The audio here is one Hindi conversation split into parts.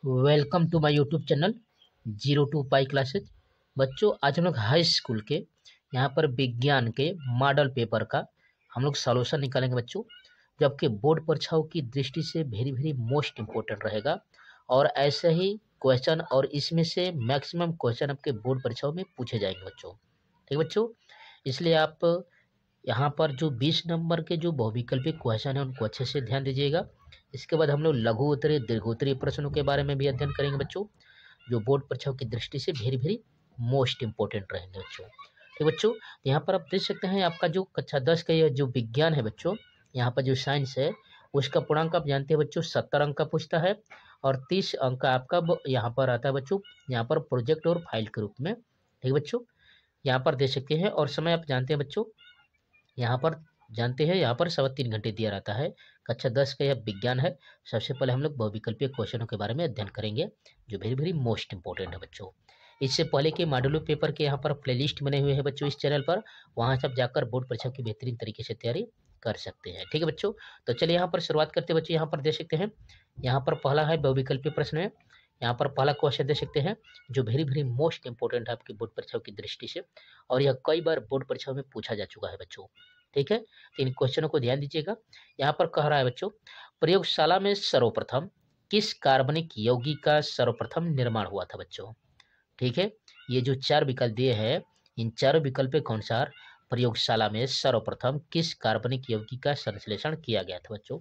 Welcome to my YouTube channel 02 pi classes. बच्चों, आज हम लोग हाई स्कूल के यहाँ पर विज्ञान के मॉडल पेपर का हम लोग सॉल्यूशन निकालेंगे बच्चों, जो आपके बोर्ड परीक्षाओं की दृष्टि से वेरी वेरी मोस्ट इम्पोर्टेंट रहेगा। और ऐसे ही क्वेश्चन और इसमें से मैक्सिमम क्वेश्चन आपके बोर्ड परीक्षाओं में पूछे जाएंगे बच्चों। ठीक है बच्चों, इसलिए आप यहाँ पर जो 20 नंबर के जो बहुविकल्पी क्वेश्चन है उनको अच्छे से ध्यान दीजिएगा। इसके बाद हम लोग लघु उत्तरीय दीर्घोत्तरीय प्रश्नों के बारे में भी अध्ययन करेंगे बच्चों, जो बोर्ड परीक्षाओं की दृष्टि से वेरी वेरी मोस्ट इंपॉर्टेंट रहेंगे बच्चों। ठीक बच्चों, यहाँ पर आप देख सकते हैं आपका जो कक्षा 10 का यह जो विज्ञान है बच्चों, यहाँ पर जो साइंस है उसका पूर्णांक आप जानते हैं बच्चों 70 अंक का पूछता है, और 30 अंक का आपका यहाँ पर आता है बच्चों, यहाँ पर प्रोजेक्ट और फाइल के रूप में। ठीक बच्चों, यहाँ पर देख सकते हैं, और समय आप जानते हैं बच्चों, यहाँ पर जानते हैं यहाँ पर 3.25 घंटे दिया रहता है। कक्षा 10 का यह विज्ञान है। सबसे पहले हम लोग बहुविकल्पीय क्वेश्चनों के बारे में अध्ययन करेंगे, जो वेरी वेरी मोस्ट इंपॉर्टेंट है बच्चों। इससे पहले के मॉड्यूल पेपर के यहाँ पर प्लेलिस्ट बने हुए हैं बच्चों इस चैनल पर, वहाँ से आप जाकर बोर्ड परीक्षा की बेहतरीन तरीके से तैयारी कर सकते हैं। ठीक है बच्चों, तो चलिए यहाँ पर शुरुआत करते हैं बच्चों। यहाँ पर देख सकते हैं, यहाँ पर पहला है बहुविकल्पीय प्रश्न है। यहाँ पर पहला क्वेश्चन देख सकते हैं, जो वेरी वेरी मोस्ट इंपॉर्टेंट है आपकी बोर्ड परीक्षाओं की दृष्टि से, और यह कई बार बोर्ड परीक्षाओं में पूछा जा चुका है बच्चों। ठीक है, तो इन क्वेश्चनों को ध्यान दीजिएगा। यहाँ पर कह रहा है बच्चों, प्रयोगशाला में सर्वप्रथम किस कार्बनिक यौगिक का सर्वप्रथम निर्माण हुआ था बच्चों। ठीक है, ये जो 4 विकल्प दिए हैं, इन चारों विकल्पों के अनुसार प्रयोगशाला में सर्वप्रथम किस कार्बनिक यौगिक का संश्लेषण किया गया था बच्चों,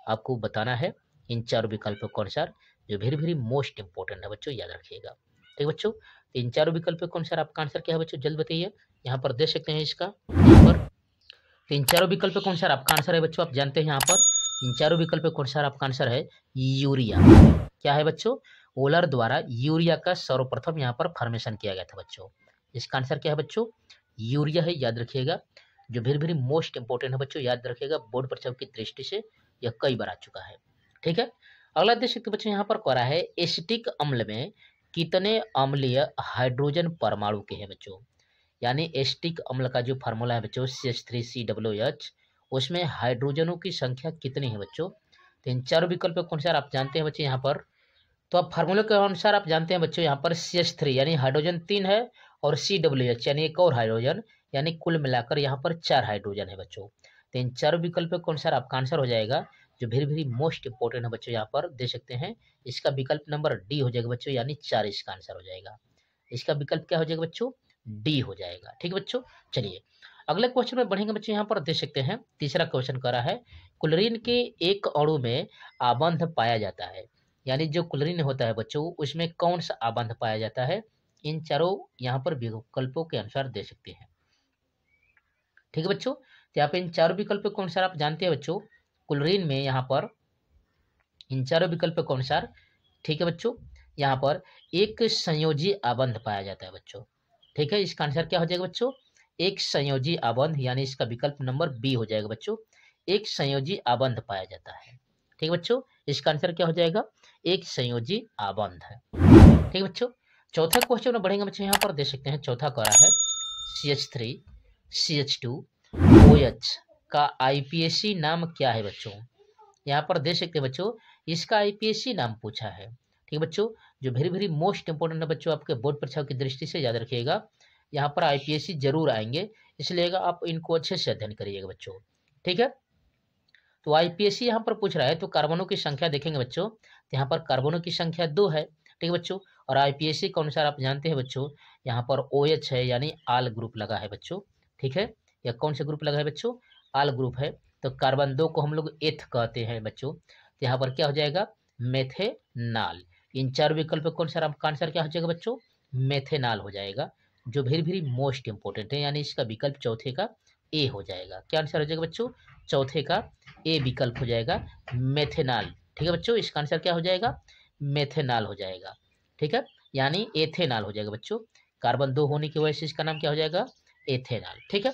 आपको बताना है इन चारों विकल्पों के अनुसार, जो वेरी वेरी मोस्ट इंपॉर्टेंट है बच्चों, याद रखिएगा। ठीक बच्चों, तो इन चारों विकल्पों के अनुसार आपका आंसर क्या है बच्चों, जल्द बताइए। यहाँ पर देख सकते हैं इसका, यहाँ पर तो इन चारों विकल्पों के अनुसार आपका आंसर है बच्चों, आप जानते हैं यहाँ पर इन चारों विकल्पों के अनुसार आपका आंसर है यूरिया। क्या है बच्चों, ओलर द्वारा यूरिया का सर्वप्रथम यहाँ पर फॉर्मेशन किया गया था बच्चों। इसका आंसर क्या है बच्चों, यूरिया है, याद रखिएगा। जो वेरी वेरी मोस्ट इंपॉर्टेंट है बच्चों, याद रखिएगा, बोर्ड परीक्षा की दृष्टि से यह कई बार आ चुका है। ठीक है, अगला देख सकते बच्चों, यहाँ पर कह रहा है एसिटिक अम्ल में कितने अम्लीय हाइड्रोजन परमाणु के हैं बच्चों। यानी एसिटिक अम्ल का जो फार्मूला है बच्चों CH3COOH, उसमें हाइड्रोजनों की संख्या कितनी है बच्चों। तो इन चारों विकल्पों के अनुसार आप जानते हैं बच्चों यहाँ पर, तो आप फार्मूले के अनुसार आप जानते हैं बच्चों, यहाँ पर CH3 यानी हाइड्रोजन 3 है, और COOH यानी एक और हाइड्रोजन, यानी कुल मिलाकर यहाँ पर 4 हाइड्रोजन है बच्चों। तो इन चारों विकल्पों के अनुसार आपका आंसर हो जाएगा, जो वेरी वेरी मोस्ट इंपॉर्टेंट है बच्चों, यहाँ पर दे सकते हैं, इसका विकल्प नंबर डी हो जाएगा बच्चों, यानी 4 इसका आंसर हो जाएगा। इसका विकल्प क्या हो जाएगा बच्चों, डी हो जाएगा। ठीक है बच्चों, चलिए अगले क्वेश्चन में बढ़ेंगे बच्चों। यहाँ पर देख सकते हैं, तीसरा क्वेश्चन कर रहा है, क्लोरीन के एक अणु में आबंध पाया जाता है। यानी जो क्लोरीन होता है बच्चों, उसमें कौन सा आबंध पाया जाता है, इन चारों यहाँ पर विकल्पों के अनुसार दे सकते हैं। ठीक है बच्चों, तो यहाँ पे इन चारों विकल्पों के अनुसार आप जानते हैं बच्चों, क्लोरीन में यहाँ पर इन चारों विकल्पों के अनुसार, ठीक है बच्चों, यहाँ पर एक संयोजी आबंध पाया जाता है बच्चों। ठीक है, इसका आंसर क्या हो जाएगा बच्चों, एक संयोजी आबंध, यानी इसका विकल्प नंबर बी हो जाएगा बच्चों, एक संयोजी आबंध पाया जाता है। ठीक है बच्चों, इसका आंसर क्या हो जाएगा, एक संयोजी आबंध है। ठीक है बच्चों, चौथा क्वेश्चन में बढ़ेंगे बच्चों। यहाँ पर देख सकते हैं, चौथा कह रहा है CH3CH2OH का IPAC नाम क्या है बच्चों। यहाँ पर देख सकते हैं बच्चों, इसका IPAC नाम पूछा है। ठीक है बच्चों, जो वेरी वेरी मोस्ट इंपोर्टेंट है बच्चों, आपके बोर्ड परीक्षाओं की दृष्टि से, याद रखिएगा, यहाँ पर IPAC जरूर आएंगे, इसलिए आप इनको अच्छे से अध्ययन करिएगा बच्चों। ठीक है, तो IPAC यहाँ पर पूछ रहा है, तो कार्बनों की संख्या देखेंगे बच्चों, तो यहाँ पर कार्बनों की संख्या 2 है। ठीक है बच्चों, और IPAC के अनुसार आप जानते हैं बच्चों, यहाँ पर OH है, यानी आल ग्रुप लगा है बच्चों। ठीक है, यह कौन सा ग्रुप लगा है बच्चों, आल ग्रुप है। तो कार्बन 2 को हम लोग एथ कहते हैं बच्चों, तो यहाँ पर क्या हो जाएगा, मेथेनाल। इन चार विकल्पों के अनुसार आपका आंसर क्या हो जाएगा बच्चों, मेथेनाल हो जाएगा, जो वेरी वेरी मोस्ट इंपोर्टेंट है, यानी इसका विकल्प चौथे का ए हो जाएगा। क्या आंसर हो जाएगा बच्चों, चौथे का ए विकल्प हो जाएगा, मेथेनाल। ठीक है बच्चों, इसका आंसर क्या हो जाएगा, मेथेनाल हो जाएगा। ठीक है, यानी एथेनाल हो जाएगा बच्चों, कार्बन 2 होने की वजह से इसका नाम क्या हो जाएगा, एथेनाल। ठीक है,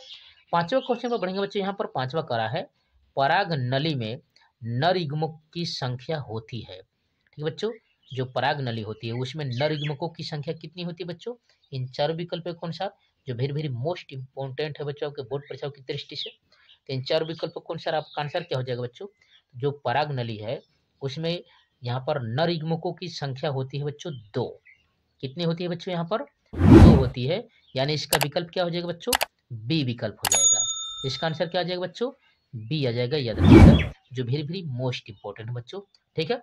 पांचवा क्वेश्चन पर बढ़ेंगे बच्चों। यहाँ पर पांचवा करा है, पराग नली में नर युग्मकों की संख्या होती है। ठीक है बच्चों, जो पराग नली होती है उसमें नर युग्मकों की संख्या कितनी होती है बच्चों, इन चार विकल्पों के अनुसार, जो वेरी वेरी मोस्ट इंपोर्टेंट है बच्चों के बोर्ड परीक्षाओं की दृष्टि से। तो इन चार विकल्पों के अनुसार आपका आंसर क्या हो जाएगा बच्चों, जो पराग नली है उसमें यहाँ पर नर युग्मकों की संख्या होती है बच्चों 2। कितनी होती है बच्चों? यहाँ पर 2 होती है, यानी इसका विकल्प क्या हो जाएगा बच्चों? बी विकल्प हो जाएगा। इसका आंसर क्या आ जाएगा बच्चों? बी आ जाएगा, याद रखिएगा, जो वेरी वेरी मोस्ट इंपॉर्टेंट है बच्चों। ठीक है,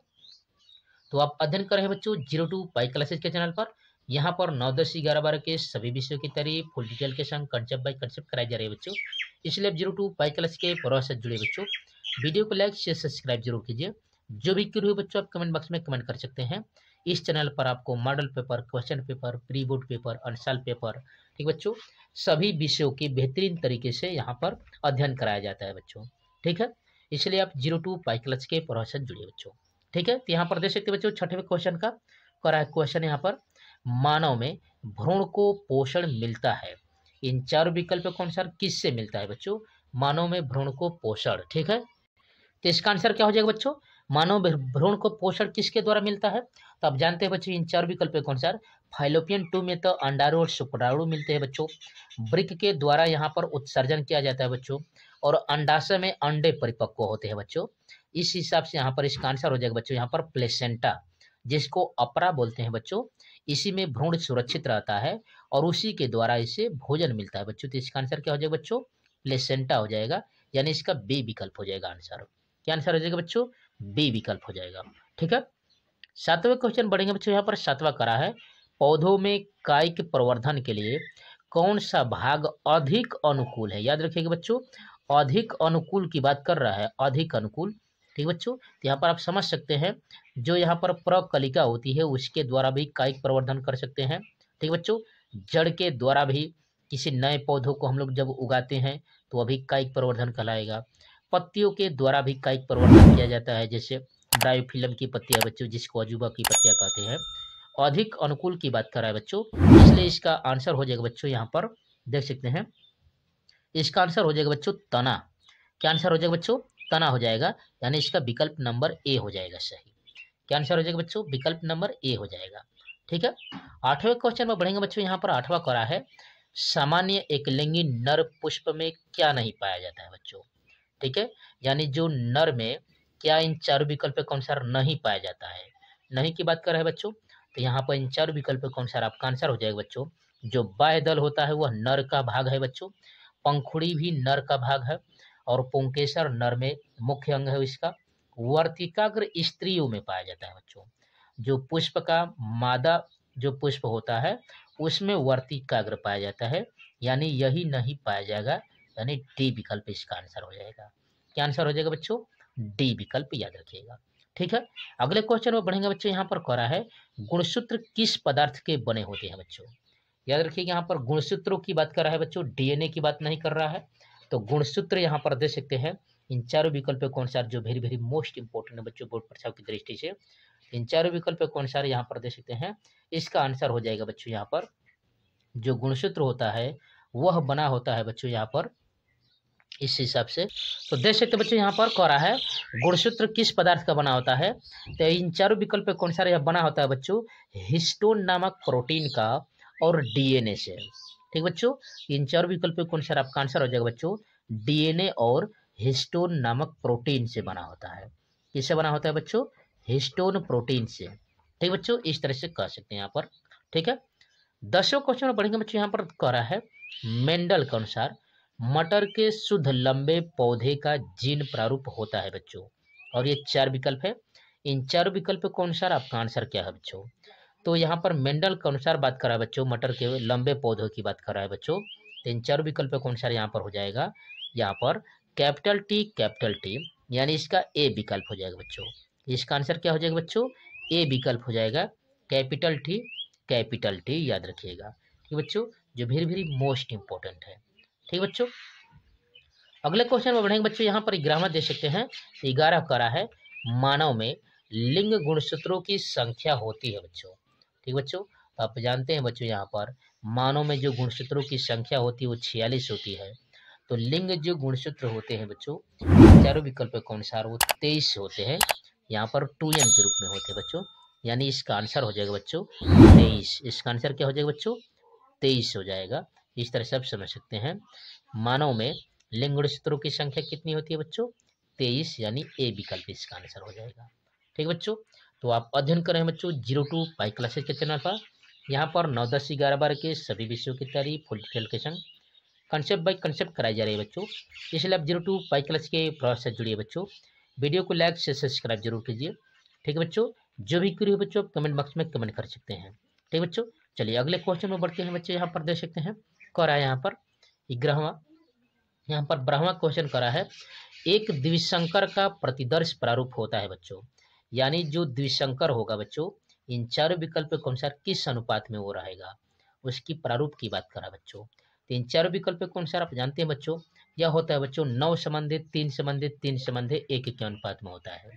तो आप अध्ययन कर रहे हैं बच्चों 02 पाई क्लासेज के चैनल पर। यहाँ पर 9, 10, 11, 12 के सभी विषयों की तैयारी फुल डिटेल के संग कंसेप्ट बाय कंसेप्ट कराई जा रही है बच्चों। इसलिए आप 02 पाई क्लास के प्रवाह से जुड़े बच्चों। वीडियो को लाइक शेयर सब्सक्राइब जरूर कीजिए। जो भी क्वेरी हो बच्चों आप कमेंट बॉक्स में कमेंट कर सकते हैं। इस चैनल पर आपको model paper, question paper, pre board paper, unsolved paper, ठीक बच्चों, सभी विषयों की बेहतरीन तरीके से यहाँ पर अध्ययन कराया जाता है बच्चों। ठीक है, इसलिए आप 02 पाई क्लास के प्रवाह से जुड़िए बच्चों। ठीक है, तो यहाँ पर देख सकते बच्चों 6वें क्वेश्चन का करा है क्वेश्चन यहाँ पर, मानव में भ्रूण को पोषण मिलता है, इन 4 विकल्प कौन सा किससे मिलता है बच्चों? मानव में भ्रूण को पोषण। ठीक है, तो इसका आंसर क्या हो जाएगा बच्चों? मानव भ्रूण को पोषण किसके द्वारा मिलता है? तो आप जानते हैं बच्चों इन 4 विकल्प कौन सा? फाइलोपियन ट्यूब में तो अंडाणु और शुक्राणु मिलते हैं बच्चों। वृक्क के द्वारा यहाँ पर उत्सर्जन किया जाता है बच्चों, और अंडाशय में अंडे परिपक्व होते हैं बच्चों। इस हिसाब से यहाँ पर इसका आंसर हो जाएगा बच्चों यहाँ पर प्लेसेंटा, जिसको अपरा बोलते हैं बच्चों। इसी में भ्रूण सुरक्षित रहता है और उसी के द्वारा इसे भोजन मिलता है बच्चों। तो इसका आंसर क्या हो जाएगा बच्चों? प्लेसेंटा हो जाएगा, यानी इसका बी विकल्प हो जाएगा आंसर। क्या आंसर हो जाएगा बच्चों? बी विकल्प हो जाएगा। ठीक है, 7वें क्वेश्चन बढ़ेंगे बच्चों। यहाँ पर 7वां करा है, पौधों में कायिक प्रवर्धन के लिए कौन सा भाग अधिक अनुकूल है? याद रखिएगा बच्चों, अधिक अनुकूल की बात कर रहा है, अधिक अनुकूल। ठीक बच्चों, तो यहाँ पर आप समझ सकते हैं जो यहाँ पर प्रकलिका होती है उसके द्वारा भी कायिक प्रवर्धन कर सकते हैं। ठीक बच्चों, जड़ के द्वारा भी किसी नए पौधों को हम लोग जब उगाते हैं तो अभी कायिक प्रवर्धन कहलाएगा। पत्तियों के द्वारा भी कायिक प्रवर्धन किया जाता है, जैसे ब्रायोफिलम की पत्तियां बच्चों, जिसको अजूबा की पत्तियां कहते हैं। अधिक अनुकूल की बात कर रहा है बच्चों, इसलिए इसका आंसर हो जाएगा बच्चों यहाँ पर देख सकते हैं, इसका आंसर हो जाएगा बच्चों तना। क्या आंसर हो जाएगा बच्चों? तना हो जाएगा, यानी इसका विकल्प नंबर ए हो जाएगा सही। क्या आंसर हो जाएगा बच्चों? विकल्प नंबर ए हो जाएगा। ठीक है, 8वें क्वेश्चन में बढ़ेंगे बच्चों। यहाँ पर 8वां करा है, सामान्य एकलिंगी नर पुष्प में क्या नहीं पाया जाता है बच्चों? ठीक है, यानी जो नर में क्या इन 4 विकल्प कौन सा नहीं पाया जाता है? नहीं की बात कर रहे हैं बच्चों, तो यहाँ पर इन 4 विकल्प कौन सा आपका आंसर हो जाएगा बच्चों? जो बाह्य दल होता है वह नर का भाग है बच्चों, पंखुड़ी भी नर का भाग है, और पुंकेसर नर में मुख्य अंग है इसका। वर्तिकाग्र स्त्रियों में पाया जाता है बच्चों, जो पुष्प का मादा जो पुष्प होता है उसमें वर्तिकाग्र पाया जाता है, यानी यही नहीं पाया जाएगा, यानी डी विकल्प इसका आंसर हो जाएगा। क्या आंसर हो जाएगा बच्चों? डी विकल्प, याद रखिएगा। ठीक है, अगले क्वेश्चन में बढ़ेंगे बच्चों। यहाँ पर कह रहा है, गुणसूत्र किस पदार्थ के बने होते हैं बच्चों? याद रखिएगा, यहाँ पर गुणसूत्रों की बात कर रहा है बच्चों, डीएनए की बात नहीं कर रहा है। तो गुणसूत्र यहाँ पर दे सकते हैं इन 4 विकल्प कौन सा, जो वेरी वेरी मोस्ट इंपोर्टेंट है बच्चों बोर्ड परीक्षा की दृष्टि से। इन 4 विकल्प कौन सा यहाँ पर दे सकते हैं, इसका आंसर हो जाएगा बच्चों यहाँ पर जो गुणसूत्र होता है वह बना होता है बच्चों यहाँ पर इस हिसाब से। तो देख सकते बच्चों यहाँ पर कह रहा है गुणसूत्र किस पदार्थ का बना होता है, तो इन 4 विकल्प कौन सा बना होता है बच्चों? हिस्टोन नामक प्रोटीन का और डीएनए से। ठीक बच्चों, इन 4 विकल्प कौन सा आपका आंसर हो जाएगा बच्चों? डीएनए और हिस्टोन नामक प्रोटीन से बना होता है। किससे बना होता है बच्चों? हिस्टोन प्रोटीन से। ठीक बच्चों, इस तरह से कह सकते हैं यहाँ पर। ठीक है, 10वें क्वेश्चन में पढ़ेंगे बच्चों। यहाँ पर कह रहा है, मेंडल के अनुसार मटर के शुद्ध लंबे पौधे का जीन प्रारूप होता है बच्चों, और ये 4 विकल्प है। इन 4 विकल्प के अनुसार आपका आंसर क्या है बच्चों? तो यहाँ पर मेंडल के अनुसार बात कर रहा है बच्चों, मटर के लंबे पौधों की बात कर रहा है बच्चों। तो इन 4 विकल्प के अनुसार यहाँ पर हो जाएगा, यहाँ पर कैपिटल टी, यानी इसका ए विकल्प हो जाएगा बच्चों। इसका आंसर क्या हो जाएगा बच्चों? ए विकल्प हो जाएगा, कैपिटल टी, याद रखिएगा। ठीक बच्चों, जो वेरी वेरी मोस्ट इंपॉर्टेंट है। ठीक बच्चों, अगले क्वेश्चन में बढ़ेंगे बच्चों। यहाँ पर 11वां दे सकते हैं, 11 करा है, मानव में लिंग गुणसूत्रों की संख्या होती है बच्चों। ठीक बच्चों, तो आप जानते हैं बच्चों यहाँ पर मानव में जो गुणसूत्रों की संख्या होती है वो 46 होती है। तो लिंग जो गुणसूत्र होते हैं बच्चों, 4 विकल्प के अनुसार वो 23 होते हैं, यहाँ पर 2n के रूप में होते हैं बच्चों, यानी इसका आंसर हो जाएगा बच्चों 23। इसका आंसर क्या हो जाएगा बच्चों? 23 हो जाएगा। इस तरह से आप समझ सकते हैं, मानव में लिंग गुणसूत्रों की संख्या कितनी होती है बच्चों? 23, यानी ए विकल्प इसका आंसर हो जाएगा। ठीक बच्चों, तो आप अध्ययन करें बच्चों 02 पाई क्लासेज के चैनल पर। यहाँ पर 9, 10, 11, 12 के सभी विषयों की तैयारी फुल डिटेल के संग कंसेप्ट बाय कंसेप्ट कराई जा रही है बच्चों। इसलिए आप 02 पाई क्लास के प्रयास से जुड़िए बच्चों। वीडियो को लाइक से सब्सक्राइब जरूर कीजिए। ठीक है बच्चों, जो भी क्वेरी हो बच्चों कमेंट बॉक्स में कमेंट कर सकते हैं। ठीक है बच्चों, चलिए अगले क्वेश्चन में बढ़ते हैं बच्चों। यहाँ पर देख सकते हैं करा है यहाँ पर 11वां, यहाँ पर 12वां क्वेश्चन करा है। एक द्विशंकर का प्रतिदर्श प्रारूप होता है बच्चों, यानी जो द्विशंकर होगा बच्चों इन चारों विकल्प के अनुसार किस अनुपात में वो रहेगा, उसकी प्रारूप की बात करा बच्चों। तो इन चारों विकल्प के अनुसार आप जानते हैं बच्चों यह होता है बच्चों 9 संबंधित 3 संबंधित 3 संबंधित 1 के अनुपात में होता है।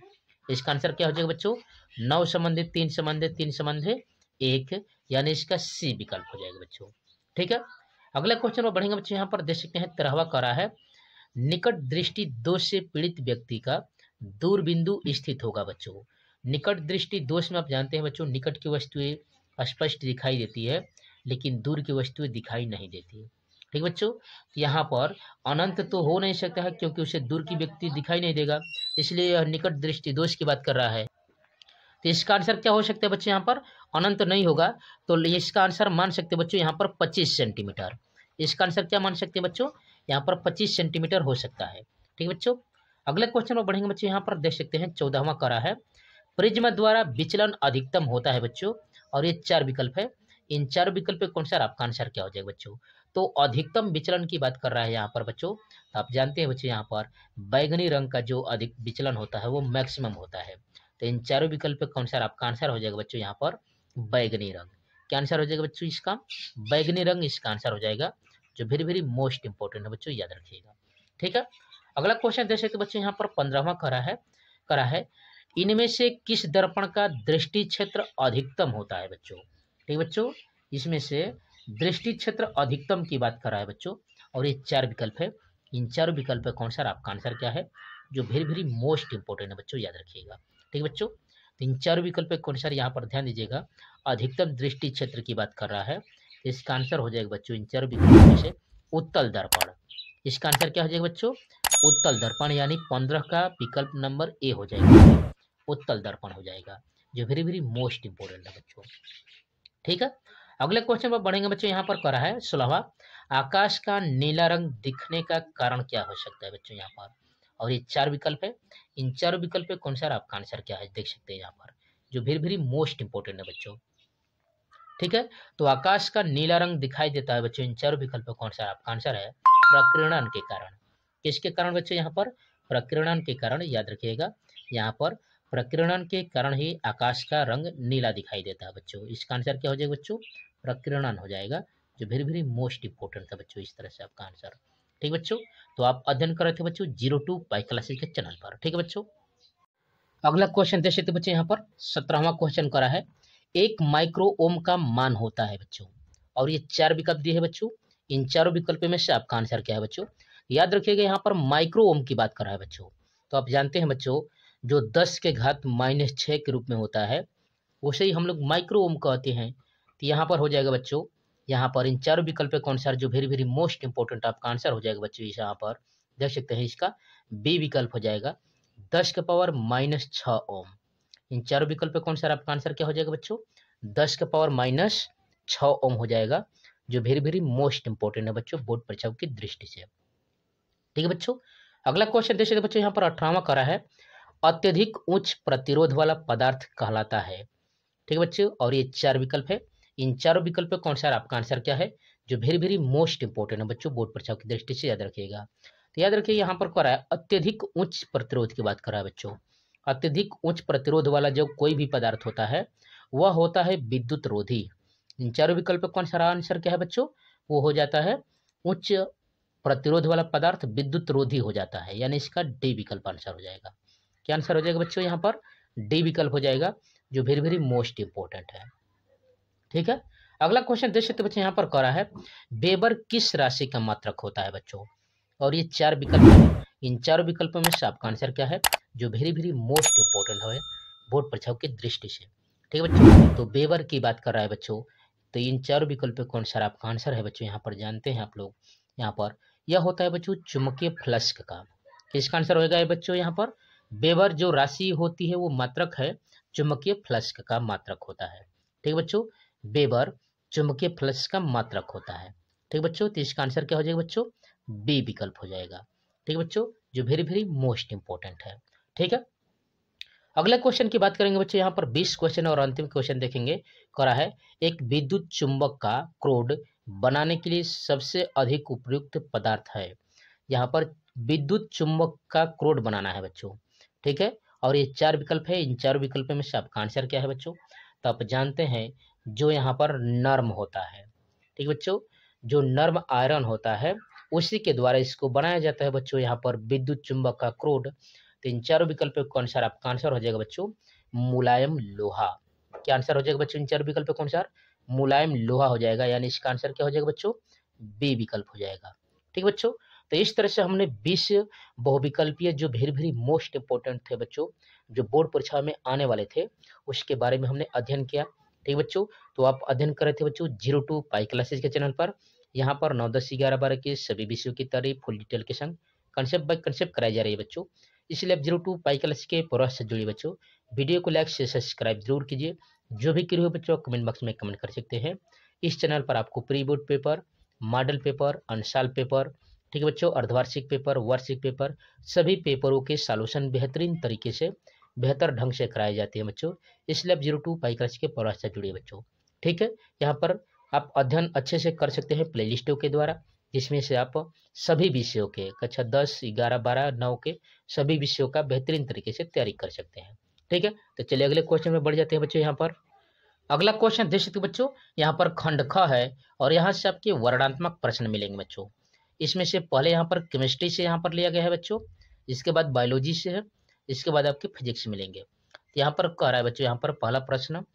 इसका आंसर क्या हो जाएगा बच्चों 9 संबंधित 3 संबंधित 3 संबंधित 1, यानी इसका सी विकल्प हो जाएगा बच्चों। ठीक है, अगला क्वेश्चन में बढ़ेंगे बच्चों। यहाँ पर देख सकते हैं 13वां करा है। निकट दृष्टि दोष से पीड़ित व्यक्ति का दूर बिंदु स्थित होगा बच्चों। निकट दृष्टि दोष में आप जानते हैं बच्चों निकट की वस्तुएं स्पष्ट दिखाई देती है लेकिन दूर की वस्तुएं दिखाई नहीं देती। ठीक बच्चों, यहाँ पर अनंत तो हो नहीं सकता है क्योंकि उसे दूर की व्यक्ति दिखाई नहीं देगा, इसलिए यह निकट दृष्टि दोष की बात कर रहा है। तो इसका आंसर क्या हो सकता है बच्चों, यहाँ पर अनंत नहीं होगा तो इसका आंसर मान सकते हैं बच्चों यहाँ पर 25 सेंटीमीटर। इसका आंसर क्या मान सकते हैं बच्चों, यहाँ पर 25 सेंटीमीटर हो सकता है। ठीक है बच्चों, अगले क्वेश्चन में बढ़ेंगे बच्चों। यहाँ पर देख सकते हैं 14वां करा है। प्रिज्म द्वारा विचलन अधिकतम होता है बच्चों, और ये 4 विकल्प है। इन 4 विकल्प के अनुसार आपका आंसर क्या हो जाएगा बच्चों, तो अधिकतम विचलन की बात कर रहा है यहाँ पर बच्चों। तो आप जानते हैं बच्चों यहाँ पर बैगनी रंग का जो अधिक विचलन होता है वो मैक्सिमम होता है। तो इन चारों विकल्प के अनुसार आपका आंसर हो जाएगा बच्चों यहाँ पर बैगनी रंग। क्या आंसर हो जाएगा बच्चों इसका, बैगनी रंग इसका आंसर हो जाएगा, जो वेरी वेरी मोस्ट इंपॉर्टेंट है बच्चों, याद रखिएगा। ठीक है, अगला क्वेश्चन देख सकते बच्चों यहाँ पर 15वां करा है। इनमें से किस दर्पण का दृष्टि क्षेत्र अधिकतम होता है बच्चों। ठीक बच्चों, इसमें से दृष्टि क्षेत्र अधिकतम की बात कर रहा है बच्चों, और ये 4 विकल्प है। इन 4 विकल्प के अनुसार आपका आंसर क्या है, जो वेरी वेरी मोस्ट इंपॉर्टेंट है बच्चों, याद रखिएगा। ठीक बच्चों, तो इन 4 विकल्प के अनुसार यहाँ पर ध्यान दीजिएगा, अधिकतम दृष्टि क्षेत्र की बात कर रहा है। इसका आंसर हो जाएगा बच्चों इन 4 विकल्पों में से उत्तल दर्पण। इसका आंसर क्या हो जाएगा बच्चों, उत्तल दर्पण, यानी 15 का विकल्प नंबर ए हो जाएगा, उत्तल दर्पण हो जाएगा, जो वेरी वेरी मोस्ट इंपॉर्टेंट है बच्चों। ठीक है, अगले क्वेश्चन पर बढ़ेंगे बच्चों। यहाँ पर करा है 16वां, आकाश का नीला रंग दिखने का कारण क्या हो सकता है बच्चों यहाँ पर, और ये 4 विकल्प है। इन 4 विकल्प के अनुसार आपका आंसर क्या है देख सकते हैं यहाँ पर, जो वेरी वेरी मोस्ट इंपॉर्टेंट है बच्चों। ठीक है, तो आकाश का नीला रंग दिखाई देता है बच्चों इन 4 विकल्पों के अनुसार आपका आंसर है प्रकीर्णन के कारण। किसके कारण बच्चों, यहाँ पर प्रकीर्णन के कारण, याद रखिएगा। यहाँ पर प्रकीर्णन के कारण ही आकाश का रंग नीला दिखाई देता है बच्चों। इसका आंसर क्या हो जाएगा बच्चों, प्रकीर्णन हो जाएगा, जो वेरी वेरी मोस्ट इंपॉर्टेंट था बच्चों, इस तरह से आपका आंसर। ठीक बच्चों, तो आप अध्ययन कर रहे थे बच्चों 02 पाई क्लासेज के चैनल पर। ठीक है बच्चों, अगला क्वेश्चन देख सकते बच्चों। यहाँ पर 17वां क्वेश्चन करा है। एक माइक्रो ओम का मान होता है बच्चों, और ये 4 विकल्प दिए है बच्चों। इन 4 विकल्प में से आपका आंसर क्या है बच्चों, याद रखिएगा यहाँ पर माइक्रो ओम की बात कर रहा है बच्चों। तो आप जानते हैं बच्चों जो 10 के घात -6 के रूप में होता है उसे ही हम लोग माइक्रो ओम कहते हैं। तो यहाँ पर हो जाएगा बच्चों, यहाँ पर इन 4 विकल्प के अनुसार जो वेरी वेरी मोस्ट इंपॉर्टेंट आपका आंसर हो जाएगा बच्चों, यहाँ पर देख सकते हैं इसका बी विकल्प हो जाएगा, 10 के पावर -6 ओम। इन 4 विकल्प के अनुसार आपका आंसर क्या हो जाएगा बच्चों, 10 के पावर -6 ओम हो जाएगा, जो वेरी वेरी मोस्ट इंपॉर्टेंट है बच्चों बोर्ड परीक्षाओं की दृष्टि से। ठीक है बच्चों, अगला क्वेश्चन देख सकते बच्चों। यहाँ पर 18वां करा है। अत्यधिक उच्च प्रतिरोध वाला पदार्थ कहलाता है। ठीक है बच्चों, और ये 4 विकल्प है। इन 4 विकल्पों के अनुसार आपका आंसर क्या है, जो वेरी वेरी मोस्ट इंपॉर्टेंट है बच्चों बोर्ड परीक्षाओं की दृष्टि से, याद रखिएगा। तो याद रखिए यहाँ पर करा है अत्यधिक उच्च प्रतिरोध की बात कर रहा है बच्चों। अत्यधिक उच्च प्रतिरोध वाला जो कोई भी पदार्थ होता है वह होता है विद्युत रोधी। इन 4 विकल्प कौन सा आंसर क्या है बच्चों, वो हो जाता है उच्च प्रतिरोध वाला पदार्थ विद्युत रोधी हो जाता है, यानी इसका डी विकल्प आंसर हो जाएगा। क्या आंसर हो जाएगा बच्चों, यहाँ पर डी विकल्प हो जाएगा, जो वेरी वेरी मोस्ट इंपॉर्टेंट है। ठीक है, अगला क्वेश्चन देख सकते बच्चों। यहाँ पर करा है वेबर किस राशि का मात्रक होता है बच्चों, और ये 4 विकल्प है। इन 4 विकल्पों में से आपका आंसर क्या है, जो वेरी वेरी मोस्ट इंपॉर्टेंट है बोर्ड परीक्षाओं की दृष्टि से। ठीक है बच्चों, तो वेबर की बात कर रहा है बच्चों। तो इन 4 विकल्पों के अनुसार आपका आंसर है बच्चों, यहाँ पर जानते हैं आप लोग, यहाँ पर यह होता है बच्चों चुंबकीय फ्लक्स का। किसका आंसर होगा बच्चों, यहाँ पर वेबर जो राशि होती है वो मात्रक है, चुंबकीय फ्लक्स का मात्रक होता है। ठीक बच्चों, वेबर चुंबकीय फ्लक्स का मात्रक होता है। ठीक बच्चों, तो इसका आंसर क्या हो जाएगा बच्चों, बी विकल्प हो जाएगा। ठीक बच्चों, जो वेरी वेरी मोस्ट इंपॉर्टेंट है। ठीक है, अगले क्वेश्चन की बात करेंगे बच्चों। यहाँ पर 20 क्वेश्चन और अंतिम क्वेश्चन देखेंगे। करा है, एक विद्युत चुंबक का क्रोड बनाने के लिए सबसे अधिक उपयुक्त पदार्थ है। यहाँ पर विद्युत चुंबक का क्रोड बनाना है बच्चों। ठीक है, और ये 4 विकल्प है। इन 4 विकल्प में से आपका आंसर क्या है बच्चों, तो आप जानते हैं जो यहाँ पर नर्म होता है। ठीक बच्चों, जो नर्म आयरन होता है उसी के द्वारा इसको बनाया जाता है बच्चों, यहाँ पर विद्युत चुंबक का क्रोड। तो इन चारों विकल्पों का आंसर आपका आंसर हो जाएगा बच्चों मुलायम लोहा। क्या आंसर हो जाएगा बच्चों इन चारों विकल्पों का आंसर मुलायम लोहा हो जाएगा, यानी इसका आंसर क्या हो जाएगा बच्चों, बी विकल्प हो जाएगा। ठीक बच्चों, तो इस तरह से हमने 20 बहुविकल्पीय जो वेरी वेरी मोस्ट इंपोर्टेंट थे बच्चों, जो बोर्ड परीक्षा में आने वाले थे, उसके बारे में हमने अध्ययन किया। ठीक बच्चों, तो आप अध्ययन कर रहे थे बच्चों 02 पाई क्लासेज के चैनल पर। यहाँ पर 9, 10, 11, 12 के सभी विषयों की तारीफ फुल डिटेल के संग कंसेप्ट बाय कंसेप्ट कराई जा रही है बच्चों। इसलिए आप 02 पाई क्लास के प्रोसेस से जुड़िए बच्चों। वीडियो को लाइक से सब्सक्राइब जरूर कीजिए। जो भी क्वेरी हो बच्चों कमेंट बॉक्स में कमेंट कर सकते हैं। इस चैनल पर आपको pre board paper, model paper, unsolved paper, ठीक है बच्चों, अर्धवार्षिक पेपर, वार्षिक पेपर, सभी पेपरों के सॉल्यूशन बेहतरीन तरीके से बेहतर ढंग से कराए जाते हैं बच्चों। इसलिए आप 02 पाई क्लास के प्रोसेस से जुड़िए बच्चों। ठीक है, यहाँ पर आप अध्ययन अच्छे से कर सकते हैं प्लेलिस्टों के द्वारा, जिसमें से आप सभी विषयों के कक्षा 10, 11, 12, 9 के सभी विषयों का बेहतरीन तरीके से तैयारी कर सकते हैं। ठीक है, तो चलिए अगले क्वेश्चन में बढ़ जाते हैं बच्चों। यहाँ पर अगला क्वेश्चन देख सकते बच्चों, यहाँ पर खंड ख है और यहाँ से आपके वर्णनात्मक प्रश्न मिलेंगे बच्चों। इसमें से पहले यहाँ पर केमिस्ट्री से यहाँ पर लिया गया है बच्चों, इसके बाद बायोलॉजी से है, इसके बाद आपके फिजिक्स मिलेंगे। यहाँ पर कह रहा है बच्चों, यहाँ पर पहला प्रश्न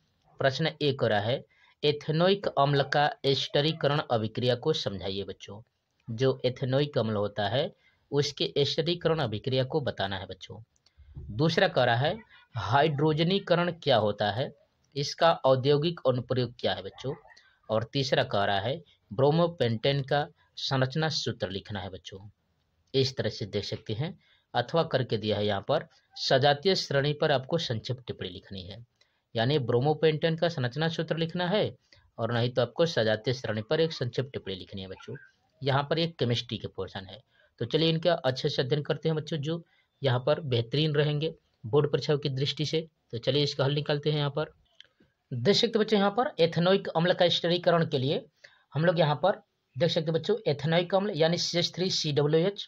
ए कह रहा है, एथेनोइक अम्ल का एस्टरीकरण अभिक्रिया को समझाइए बच्चों। जो एथेनोइक अम्ल होता है उसके एस्टरीकरण अभिक्रिया को बताना है बच्चों। दूसरा कह रहा है, हाइड्रोजनीकरण क्या होता है, इसका औद्योगिक अनुप्रयोग क्या है बच्चों। और तीसरा कह रहा है, ब्रोमोपेंटेन का संरचना सूत्र लिखना है बच्चों। इस तरह से देख सकते हैं, अथवा करके दिया है यहाँ पर सजातीय श्रेणी पर आपको संक्षिप्त टिप्पणी लिखनी है, यानी ब्रोमोपेंटेन का संरचना सूत्र लिखना है और नहीं तो आपको सजातीय श्रेणी पर एक संक्षिप्त टिप्पणी लिखनी है बच्चों। यहाँ पर एक केमिस्ट्री के पोर्शन है, तो चलिए इनका अच्छे से अध्ययन करते हैं बच्चों, जो यहाँ पर बेहतरीन रहेंगे बोर्ड परीक्षाओं की दृष्टि से। तो चलिए इसका हल निकालते हैं। यहाँ पर देख सकते बच्चों, यहाँ पर एथेनोइक अम्ल का स्टरीकरण के लिए हम लोग यहाँ पर देख सकते बच्चों, एथेनोइक अम्ल यानी CH3COOH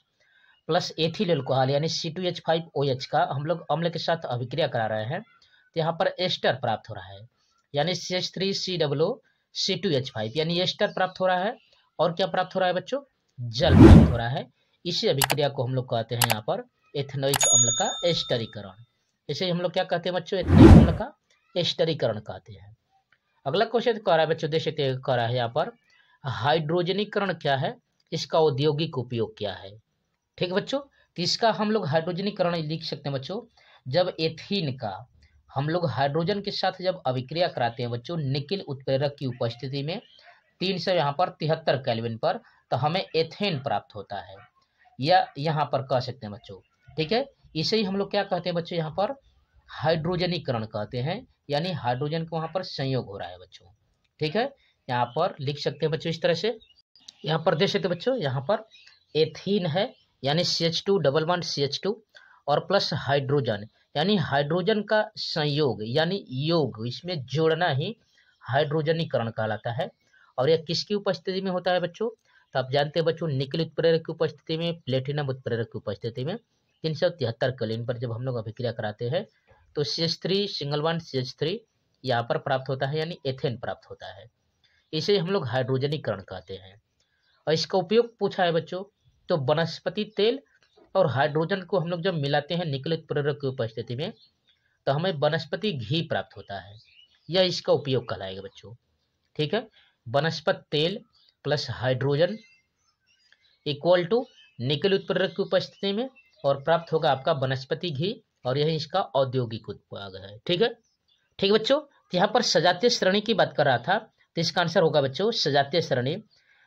प्लस एथिल एल्कोहल यानी C2H5OH का हम लोग अम्ल के साथ अभिक्रिया करा रहे हैं। तो यहाँ पर एस्टर प्राप्त हो रहा है, यानी CH3COO2H5 यानी एस्टर प्राप्त हो रहा है। और क्या प्राप्त हो रहा है बच्चों, जल प्राप्त हो रहा है। इसी अभिक्रिया को हम लोग कहते हैं यहाँ पर एथेनोइक अम्ल का एस्टरीकरण। इसे हम लोग क्या कहते हैं बच्चों, एथेनोइक अम्ल का एस्टरीकरण कहते हैं। अगला क्वेश्चन कह रहा है बच्चों, देख सकते कह रहा है यहाँ पर, हाइड्रोजनीकरण क्या है, इसका औद्योगिक उपयोग क्या है। ठीक बच्चों, तो इसका हम लोग हाइड्रोजनीकरण लिख सकते हैं बच्चों, जब एथीन का हम लोग हाइड्रोजन के साथ जब अभिक्रिया कराते हैं बच्चों निकिल उत्प्रेरक की उपस्थिति में 300 यहाँ पर 73 केल्विन पर, तो हमें एथेन प्राप्त होता है, या यहाँ पर कह सकते हैं बच्चों। ठीक है, इसे ही हम लोग क्या कहते हैं बच्चों, यहाँ पर हाइड्रोजनीकरण कहते हैं, यानी हाइड्रोजन का वहाँ पर संयोग हो रहा है बच्चों। ठीक है, यहाँ पर लिख सकते हैं बच्चों इस तरह से। यहाँ पर देख सकते हैं बच्चों, यहाँ पर एथीन है यानी CH2 और प्लस हाइड्रोजन यानी हाइड्रोजन का संयोग यानी योग, इसमें जोड़ना ही हाइड्रोजनीकरण कहलाता है। और यह किसकी उपस्थिति में होता है बच्चों, तो आप जानते हैं बच्चों, निकिल उत्प्रेरक की उपस्थिति में, प्लेटिनम उत्प्रेरक की उपस्थिति में 373 केल्विन पर जब हम लोग अभिक्रिया कराते हैं तो CH3 सिंगल बॉन्ड CH3 यहाँ पर प्राप्त होता है, यानी एथेन प्राप्त होता है। इसे हम लोग हाइड्रोजनीकरण कहते हैं। और इसका उपयोग पूछा है बच्चों, तो वनस्पति तेल और हाइड्रोजन को हम लोग जब मिलाते हैं निकिल उत्प्रेरक की उपस्थिति में तो हमें वनस्पति घी प्राप्त होता है, यह इसका उपयोग कहलाएगा बच्चों। ठीक है, वनस्पति तेल plus hydrogen equal to nickel उत्प्रेरक की उपस्थिति में और प्राप्त होगा आपका वनस्पति घी, और यही इसका औद्योगिक उपयोग है। ठीक है, ठीक बच्चों, यहाँ पर सजातीय श्रेणी की बात कर रहा था, तो इसका आंसर होगा बच्चों सजातीय श्रेणी,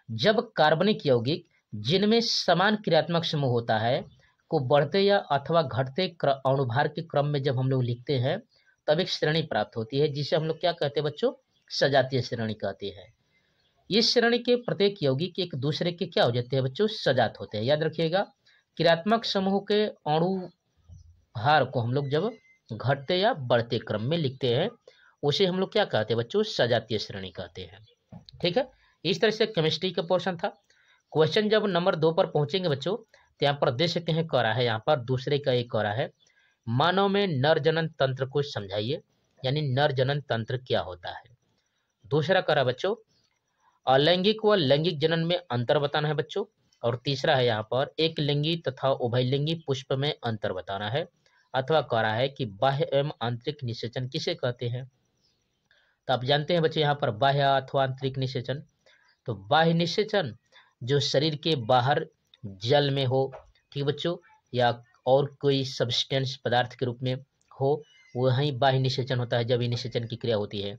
जब कार्बनिक यौगिक जिनमें समान क्रियात्मक समूह होता है को बढ़ते या अथवा घटते अणुभार के क्रम में जब हम लोग लिखते हैं तब एक श्रेणी प्राप्त होती है जिसे हम लोग क्या कहते हैं बच्चों, सजातीय श्रेणी कहते हैं। इस श्रेणी के प्रत्येक यौगिक एक दूसरे के क्या हो जाते हैं बच्चों, सजात होते हैं। याद रखिएगा, क्रियात्मक समूह के अणु भार को हम लोग जब घटते या बढ़ते क्रम में लिखते हैं उसे हम लोग क्या कहते हैं बच्चों, सजातीय श्रेणी कहते हैं। ठीक है, इस तरह से केमिस्ट्री का पोर्शन था। क्वेश्चन जब नंबर 2 पर पहुंचेंगे बच्चों तो यहाँ पर देख सकते हैं कह रहा है, यहाँ पर दूसरे का एक कह रहा है, मानव में नर जनन तंत्र को समझाइए, यानी नर जनन तंत्र क्या होता है। दूसरा कह रहा है बच्चों, अलैंगिक व लैंगिक जनन में अंतर बताना है बच्चों। और तीसरा है यहाँ पर एक लिंगी तथा उभयलिंगी पुष्प में अंतर बताना है। अथवा कह रहा है कि बाह्य एवं आंतरिक निषेचन किसे कहते हैं। तो आप जानते हैं बच्चे यहाँ पर बाह्य अथवा आंतरिक निषेचन। तो बाह्य निषेचन जो शरीर के बाहर जल में हो, ठीक बच्चों, या और कोई सब्सटेंस पदार्थ के रूप में हो, वही बाह्य निषेचन होता है जब ये निषेचन की क्रिया होती है।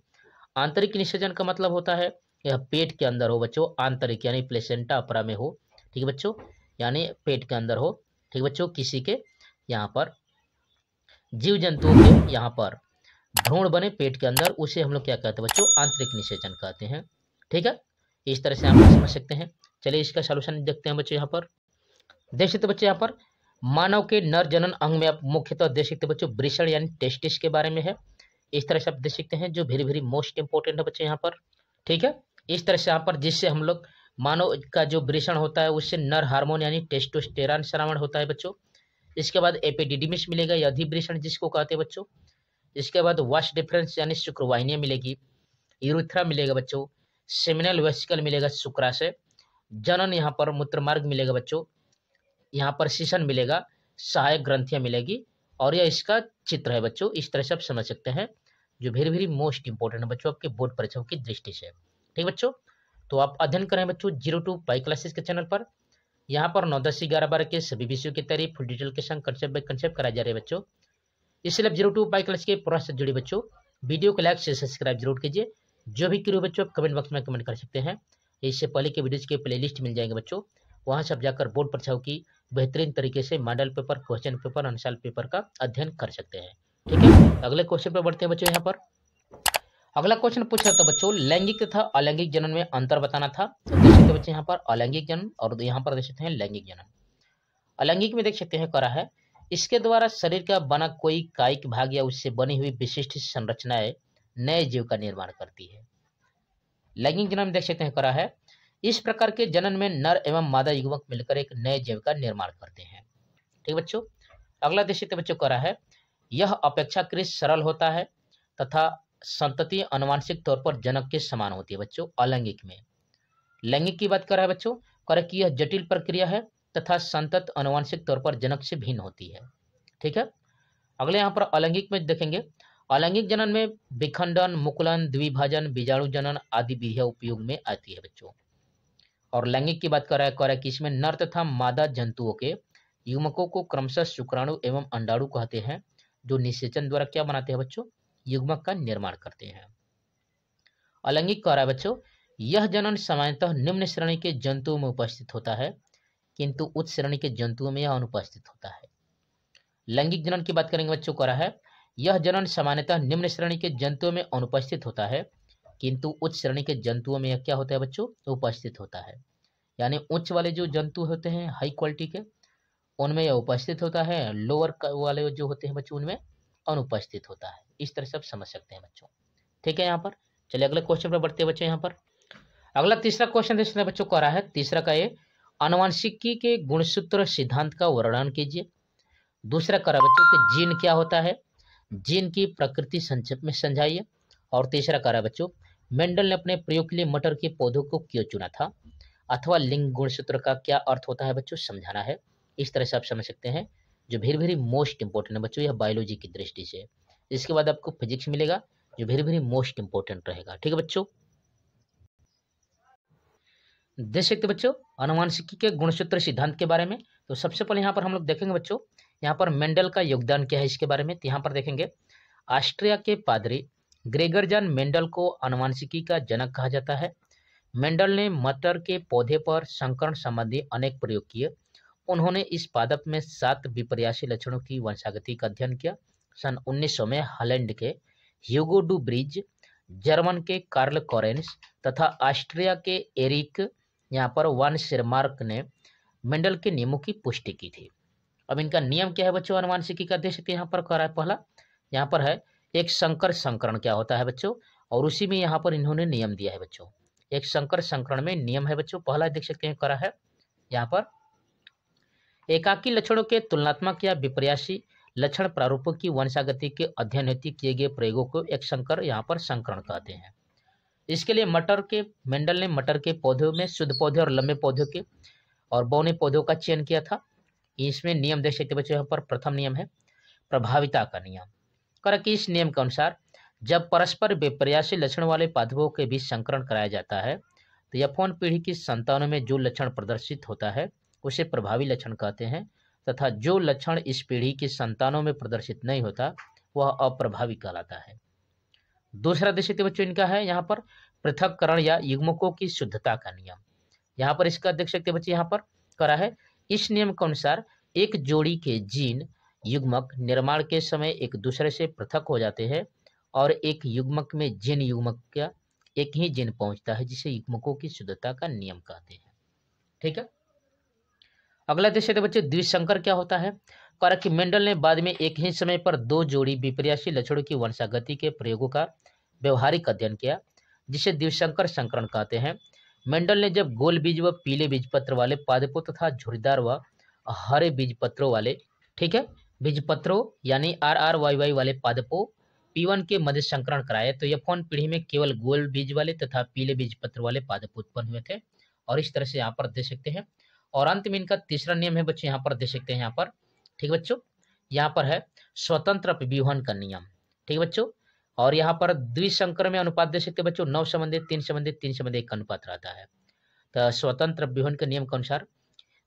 आंतरिक निषेचन का मतलब होता है यह पेट के अंदर हो बच्चों, आंतरिक यानी प्लेसेंटा अपरा में हो, ठीक है बच्चों, यानी पेट के अंदर हो, ठीक बच्चों, किसी के यहाँ पर जीव जंतुओं के यहाँ पर भ्रूण बने पेट के अंदर, उसे हम लोग क्या कहते हैं बच्चों, आंतरिक निषेचन कहते हैं। ठीक है, इस तरह से आप समझ सकते हैं। चलिए इसका सॉल्यूशन देखते हैं बच्चों। यहाँ पर देख सकते बच्चों, यहाँ पर मानव के नर जनन अंग में आप मुख्यतः देख सकते बच्चों वृषण यानी टेस्टिस के बारे में है। इस तरह से आप देख सकते हैं, जो वेरी वेरी मोस्ट इंपोर्टेंट है बच्चे यहाँ पर। ठीक है, इस तरह से यहाँ पर जिससे हम लोग मानव का जो वृषण होता है उससे नर हार्मोन यानी टेस्टोस्टेरॉन श्रावण होता है बच्चों। इसके बाद एपिडिडिमिस मिलेगा, यह अधिवृषण जिसको कहते हैं बच्चों। इसके बाद वाश डिफरेंस यानी शुक्रवाहिनियां मिलेगी, यूरिथ्रा मिलेगा बच्चों, सेमिनल वेसिकल मिलेगा शुक्राशय, जनन यहाँ पर मूत्रमार्ग मिलेगा बच्चों, यहाँ पर शीशन मिलेगा, सहायक ग्रंथियां मिलेगी, और यह इसका चित्र है बच्चों। इस तरह से आप समझ सकते हैं, जो वेरी वेरी मोस्ट इंपोर्टेंट है बच्चों आपके बोर्ड परीक्षाओं की दृष्टि से। ठीक बच्चों, तो आप अध्ययन करें बच्चों 02 पाई क्लासेस के चैनल पर। यहाँ पर 9, 10, 11, 12 के सभी विषयों की तैयारी फुल डिटेल के संग कंसेप्ट बाय कंसेप्ट कराए जा रहे हैं बच्चों। इसलिए आप 02 पाई क्लास के पूरा से जुड़े बच्चों वीडियो को लाइक से सब्सक्राइब जरूर कीजिए। जो भी क्वेरी बच्चों आप कमेंट बॉक्स में कमेंट कर सकते हैं। इससे पहले के वीडियोज के प्लेलिस्ट मिल जाएंगे बच्चों, वहां से आप जाकर बोर्ड परीक्षाओं की बेहतरीन तरीके से मॉडल पेपर, क्वेश्चन पेपर, अनुसार पेपर का अध्ययन कर सकते हैं। ठीक है, अगले क्वेश्चन पर बढ़ते हैं बच्चों। यहाँ पर अगला क्वेश्चन पूछ रहा था बच्चों, लैंगिक तथा अलैंगिक जनन में अंतर बताना था। तो देख सकते बच्चे यहाँ पर अलैंगिक जनन और यहाँ पर देख सकते हैं लैंगिक जनन। अलैंगिक में देख सकते हैं करा है, इसके द्वारा शरीर का बना कोई कायिक भाग या उससे बनी हुई विशिष्ट संरचनाएं नए जीव का निर्माण करती है। लैंगिक जनन में देख सकते हैं करा है, इस प्रकार के जनन में नर एवं मादा युग्मक मिलकर एक नए जीव का निर्माण करते हैं। ठीक बच्चों, अगला देख सकते बच्चों करा है, यह अपेक्षाकृत सरल होता है तथा संतति अनुवांशिक तौर पर जनक के समान होती है बच्चों अलैंगिक में। लैंगिक की बात कर रहा है बच्चों, करे कि यह जटिल प्रक्रिया है तथा संतत अनुवांशिक तौर पर जनक से भिन्न होती है। ठीक है, अगले यहाँ पर अलैंगिक में देखेंगे, अलैंगिक जनन में विखंडन, मुकुलन, द्विभाजन, बीजाणु जनन आदि विधियां उपयोग में आती है बच्चों। और लैंगिक की बात कर रहा है कि इसमें नर तथा मादा जंतुओं के युग्मकों को क्रमशः शुक्राणु एवं अंडाणु कहते हैं, जो निषेचन द्वारा क्या बनाते हैं बच्चों, युग्मक का निर्माण करते हैं। अलैंगिक कह रहा है बच्चों, यह जनन सामान्यतः निम्न श्रेणी के जंतुओं में उपस्थित होता है, किंतु उच्च श्रेणी के जंतुओं में यह अनुपस्थित होता है। लैंगिक जनन की बात करेंगे बच्चों, कह रहा है यह जनन सामान्यतः निम्न श्रेणी के जंतुओं में अनुपस्थित होता है, किंतु उच्च श्रेणी के जंतुओं में यह क्या होता है बच्चों, उपस्थित होता है। यानी उच्च वाले जो जंतु होते हैं हाई क्वालिटी के, उनमें यह उपस्थित होता है, लोअर वाले जो होते हैं बच्चों उनमें अनुपस्थित होता है। इस तरह से आप समझ सकते हैं बच्चों। ठीक है, यहाँ पर चलिए अगले क्वेश्चन पर बढ़ते हैं बच्चों। यहाँ पर अगला तीसरा क्वेश्चन देख सकते हैं बच्चों, कह रहा है तीसरा का ये, आनुवंशिकी के गुणसूत्र सिद्धांत का वर्णन कीजिए। दूसरा कह रहा है बच्चों कि जीन क्या होता है, जीन की प्रकृति संक्षेप में समझाइए। और तीसरा कह रहा है बच्चों, मेंडल ने अपने प्रयोग के लिए मटर के पौधों को क्यों चुना था, अथवा लिंग गुणसूत्र का क्या अर्थ होता है बच्चों, समझाना है। इस तरह से आप समझ सकते हैं, जो वेरी वेरी मोस्ट इंपोर्टेंट है बच्चों, यह बायोलॉजी की दृष्टि से। इसके बाद आपको फिजिक्स मिलेगा, जो वेरी वेरी मोस्ट इंपोर्टेंट रहेगा। ठीक है बच्चों, देख सकते बच्चों आनुवंशिकी के गुणसूत्र सिद्धांत के बारे में। तो सबसे पहले यहाँ पर हम लोग देखेंगे बच्चों, यहाँ पर मेंडल का योगदान क्या है इसके बारे में। तो यहाँ पर देखेंगे, ऑस्ट्रिया के पादरी ग्रेगर जान मेंडल को आनुवंशिकी का जनक कहा जाता है। मेंडल ने मटर के पौधे पर संकरण संबंधी अनेक प्रयोग किए। उन्होंने इस पादप में 7 विपर्यासी लक्षणों की वंशागति का अध्ययन किया। सन 1900 में हॉलैंड के ह्यूगो डू ब्रिज, जर्मन के कार्ल कोरेंस तथा ऑस्ट्रिया के एरिक यहाँ पर वन शेरमार्क ने मेंडल के नियमों की पुष्टि की थी। अब इनका नियम क्या है बच्चों अनुवांशिकी का, देख सकते हैं यहाँ पर कह रहा है पहला, यहाँ पर है एक संकर संकरण क्या होता है बच्चों, और उसी में यहाँ पर इन्होंने नियम दिया है बच्चों। एक संकर संकरण में नियम है बच्चों, पहला देख सकते हैं करा है यहाँ पर एकाकी लक्षणों के तुलनात्मक या विपर्यासी लक्षण प्रारूपों की वंशागति के अध्ययन हेतु किए गए प्रयोगों को एक संकर यहाँ पर संकरण कहते हैं। इसके लिए मेंडल ने मटर के पौधों में शुद्ध पौधे और लंबे पौधों के और बौने पौधों का चयन किया था। इसमें नियम देख सकते बच्चों, यहाँ पर प्रथम नियम है प्रभाविता का नियम। कर कि इस नियम के अनुसार जब परस्पर विपर्यासी लक्षण वाले पादपों के बीच संकरण कराया जाता है तो यौन पीढ़ी की संतानों में जो लक्षण प्रदर्शित होता है उसे प्रभावी लक्षण कहते हैं, तथा जो लक्षण इस पीढ़ी की संतानों में प्रदर्शित नहीं होता वह अप्रभावी कहलाता है। दूसरा देख सकते बच्चों इनका है यहाँ पर पृथक्करण या युग्मकों की शुद्धता का नियम। यहाँ पर इसका देख सकते बच्चे यहाँ पर करा है, इस नियम के अनुसार एक जोड़ी के जीन युग्मक निर्माण के समय एक दूसरे से पृथक हो जाते हैं और एक युग्मक में जीन युग्मक का एक ही जीन पहुंचता है, जिसे युग्मकों की शुद्धता का नियम कहते हैं। ठीक है, अगला देख सकते बच्चे द्विसंकर क्या होता है। करा कि मेंडल ने बाद में एक ही समय पर दो जोड़ी विपर्यासी लक्षणों की वंशागति के प्रयोगों का व्यवहारिक अध्ययन किया, जिसे द्विसंकर संकरण कहते हैं। मेंडल ने जब गोल बीज व पीले बीज पत्र वाले पादपों तथा झुर्रीदार व हरे बीज पत्रों वाले, ठीक है, बीज पत्रों यानी RRYY वाले पादपों P1 के मध्य संकरण कराए तो यौन पीढ़ी में केवल गोल बीज वाले तथा पीले बीज पत्र वाले पादप उत्पन्न हुए थे। और इस तरह से यहाँ पर देख सकते हैं। और अंत में इनका तीसरा नियम है बच्चों, यहाँ पर देख सकते हैं यहाँ पर, ठीक बच्चों, यहाँ पर है स्वतंत्र अपव्यूहन का नियम। ठीक बच्चों, और यहाँ पर द्विसंकर में अनुपात देख सकते हैं बच्चों 9 संबंधित 3 संबंधित 3 संबंधित 1 का अनुपात रहता है। तो स्वतंत्र अपव्यूहन के नियम के अनुसार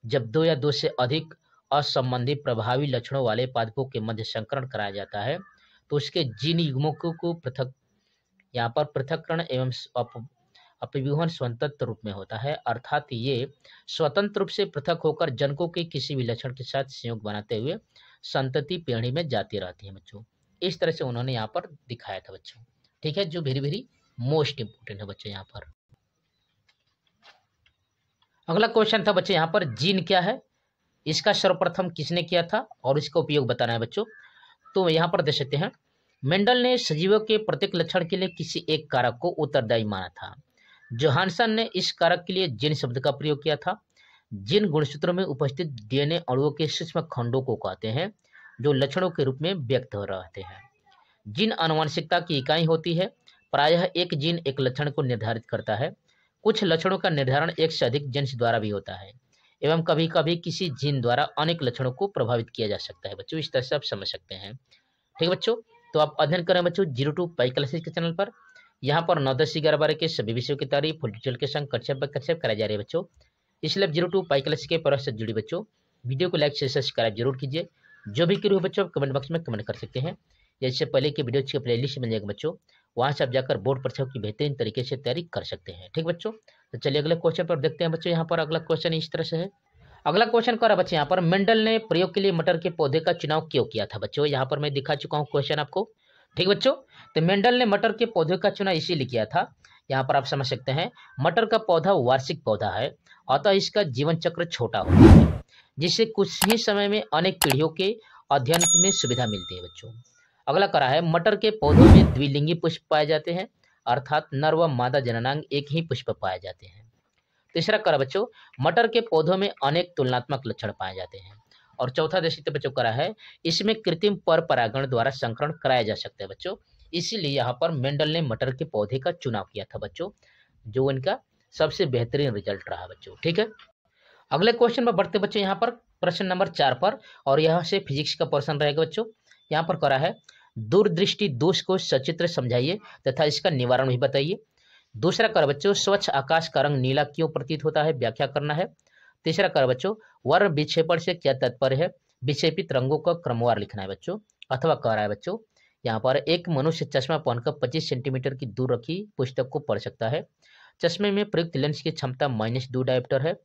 जब 2 या 2 से अधिक असंबंधी प्रभावी लक्षणों वाले पादपों के मध्य संकरण कराया जाता है तो उसके जीन युग्मकों को पृथक यहाँ पर पृथक्करण एवं अपव्यूहन स्वतंत्र रूप में होता है, अर्थात ये स्वतंत्र रूप से पृथक होकर जनकों के किसी भी लक्षण के साथ संयोग बनाते हुए संतति पीढ़ी में जाती रहती है बच्चों। इस तरह से उन्होंने यहाँ पर दिखाया था बच्चों। ठीक है, जो वेरी वेरी मोस्ट इंपोर्टेंट है बच्चों। यहाँ पर अगला क्वेश्चन था बच्चे, यहाँ पर जीन क्या है, इसका सर्वप्रथम किसने किया था और इसका उपयोग बताना है बच्चों। तो यहाँ पर देख सकते हैं मेंडल ने सजीवों के प्रत्येक लक्षण के लिए किसी एक कारक को उत्तरदायी माना था। जोहानसन ने इस कारक के लिए जीन शब्द का प्रयोग किया था। जीन गुणसूत्रों में उपस्थित DNA अणुओं के सूक्ष्म खंडों को कहते हैं जो लक्षणों के रूप में व्यक्त हो रहते हैं। जीन आनुवंशिकता की इकाई होती है। प्रायः एक जीन एक लक्षण को निर्धारित करता है। कुछ लक्षणों का निर्धारण एक से अधिक जीन्स द्वारा भी होता है एवं कभी कभी किसी जीन द्वारा अनेक लक्षणों को प्रभावित किया जा सकता है बच्चों। इस तरह से आप समझ सकते हैं। ठीक बच्चों, तो आप अध्ययन करें बच्चों 02 पाई क्लासेस के चैनल पर। यहाँ पर 9, 10, 11, 12 के सभी विषयों की तारीफ फुल डिटेल के संग कक्षा पर कक्षा कराई जा रही है बच्चों। इसलिए 02 पाई क्लास के प्रयास से जुड़ी बच्चों वीडियो को लाइक से सब्सक्राइब जरूर कीजिए। जो भी क्वेरी हो बच्चों कमेंट बॉक्स में कमेंट कर सकते हैं। इससे पहले की वीडियो की प्लेलिस्ट मिल जाएगा बच्चों, वहाँ से आप जाकर बोर्ड परीक्षाओं की बेहतरीन तरीके से तैयारी कर सकते हैं। ठीक बच्चों, तो चलिए अगले क्वेश्चन पर देखते हैं बच्चों। यहाँ पर अगला क्वेश्चन इस तरह से है। अगला क्वेश्चन कर रहा है बच्चे, यहाँ पर मेंडल ने प्रयोग के लिए मटर के पौधे का चुनाव क्यों किया था बच्चों। यहाँ पर मैं दिखा चुका हूँ क्वेश्चन आपको। ठीक बच्चों, तो मेंडल ने मटर के पौधे का चुनाव इसीलिए किया था, यहाँ पर आप समझ सकते हैं मटर का पौधा वार्षिक पौधा है, अतः इसका जीवन चक्र छोटा होता है, जिससे कुछ ही समय में अनेक पीढ़ियों के अध्ययन में सुविधा मिलती है बच्चों। अगला करा है मटर के पौधों में द्विलिंगी पुष्प पाए जाते हैं, अर्थात नर व मादा जननांग एक ही पुष्प पाए जाते हैं। तीसरा करा बच्चों मटर के पौधों में अनेक तुलनात्मक लक्षण पाए जाते हैं। और चौथा देख सकते बच्चों करा है इसमें कृत्रिम पर परागण द्वारा संकरण कराया जा सकता है बच्चों। इसीलिए यहाँ पर मेंडल ने मटर के पौधे का चुनाव किया था बच्चों, जो इनका सबसे बेहतरीन रिजल्ट रहा बच्चों। ठीक है, अगले क्वेश्चन पर बढ़ते बच्चों, यहाँ पर प्रश्न नंबर 4 पर, और यहाँ से फिजिक्स का प्रश्न रहेगा बच्चों। यहाँ पर करा है दूरदृष्टि दोष को सचित्र समझाइए तथा इसका निवारण भी बताइए। दूसरा कर बच्चों स्वच्छ आकाश का रंग नीला क्यों प्रतीत होता है, व्याख्या करना है। तीसरा कर बच्चों वर्ण विक्षेपण से क्या तात्पर्य है, विक्षेपित रंगों का क्रमवार लिखना है बच्चों। अथवा कह रहा है बच्चों यहाँ पर एक मनुष्य चश्मा पहनकर 25 सेंटीमीटर की दूर रखी पुस्तक को पढ़ सकता है। चश्मे में प्रयुक्त लेंस की क्षमता -2 डायोप्टर है।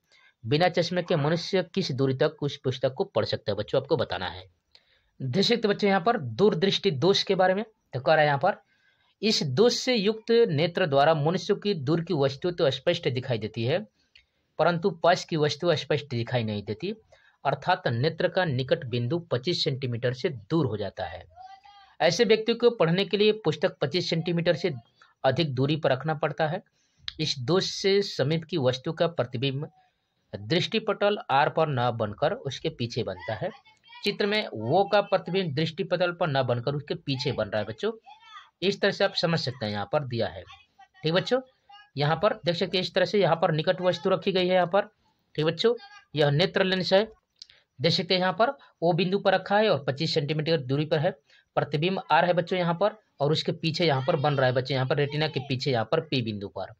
बिना चश्मे के मनुष्य किस दूरी तक उस पुस्तक को पढ़ सकता है बच्चों, आपको बताना है। देख सकते बच्चों यहाँ पर दूरदृष्टि दोष के बारे में तो कह रहा है यहाँ पर, इस दोष से युक्त नेत्र द्वारा मनुष्य की दूर की वस्तु तो स्पष्ट दिखाई देती है, परंतु पास की वस्तु स्पष्ट दिखाई नहीं देती, अर्थात नेत्र का निकट बिंदु 25 सेंटीमीटर से दूर हो जाता है। ऐसे व्यक्ति को पढ़ने के लिए पुस्तक 25 सेंटीमीटर से अधिक दूरी पर रखना पड़ता है। इस दोष से समीप की वस्तु का प्रतिबिंब दृष्टिपटल आर पर न बनकर उसके पीछे बनता है। चित्र में वो का प्रतिबिंब दृष्टिपटल पर न बनकर उसके पीछे बन रहा है बच्चों। इस तरह से आप समझ सकते हैं, यहाँ पर दिया है। ठीक बच्चों, यहाँ पर देख सकते हैं इस तरह से यहाँ पर निकट वस्तु रखी गई है यहाँ पर। ठीक बच्चों, यह नेत्र लेंस है, देख सकते हैं यहाँ पर ओ बिंदु पर रखा है और 25 सेंटीमीटर दूरी पर है। प्रतिबिंब आर है बच्चों यहाँ पर, और उसके पीछे यहाँ पर बन रहा है बच्चों, यहाँ पर रेटिना के पीछे यहाँ पर पी बिंदु पर।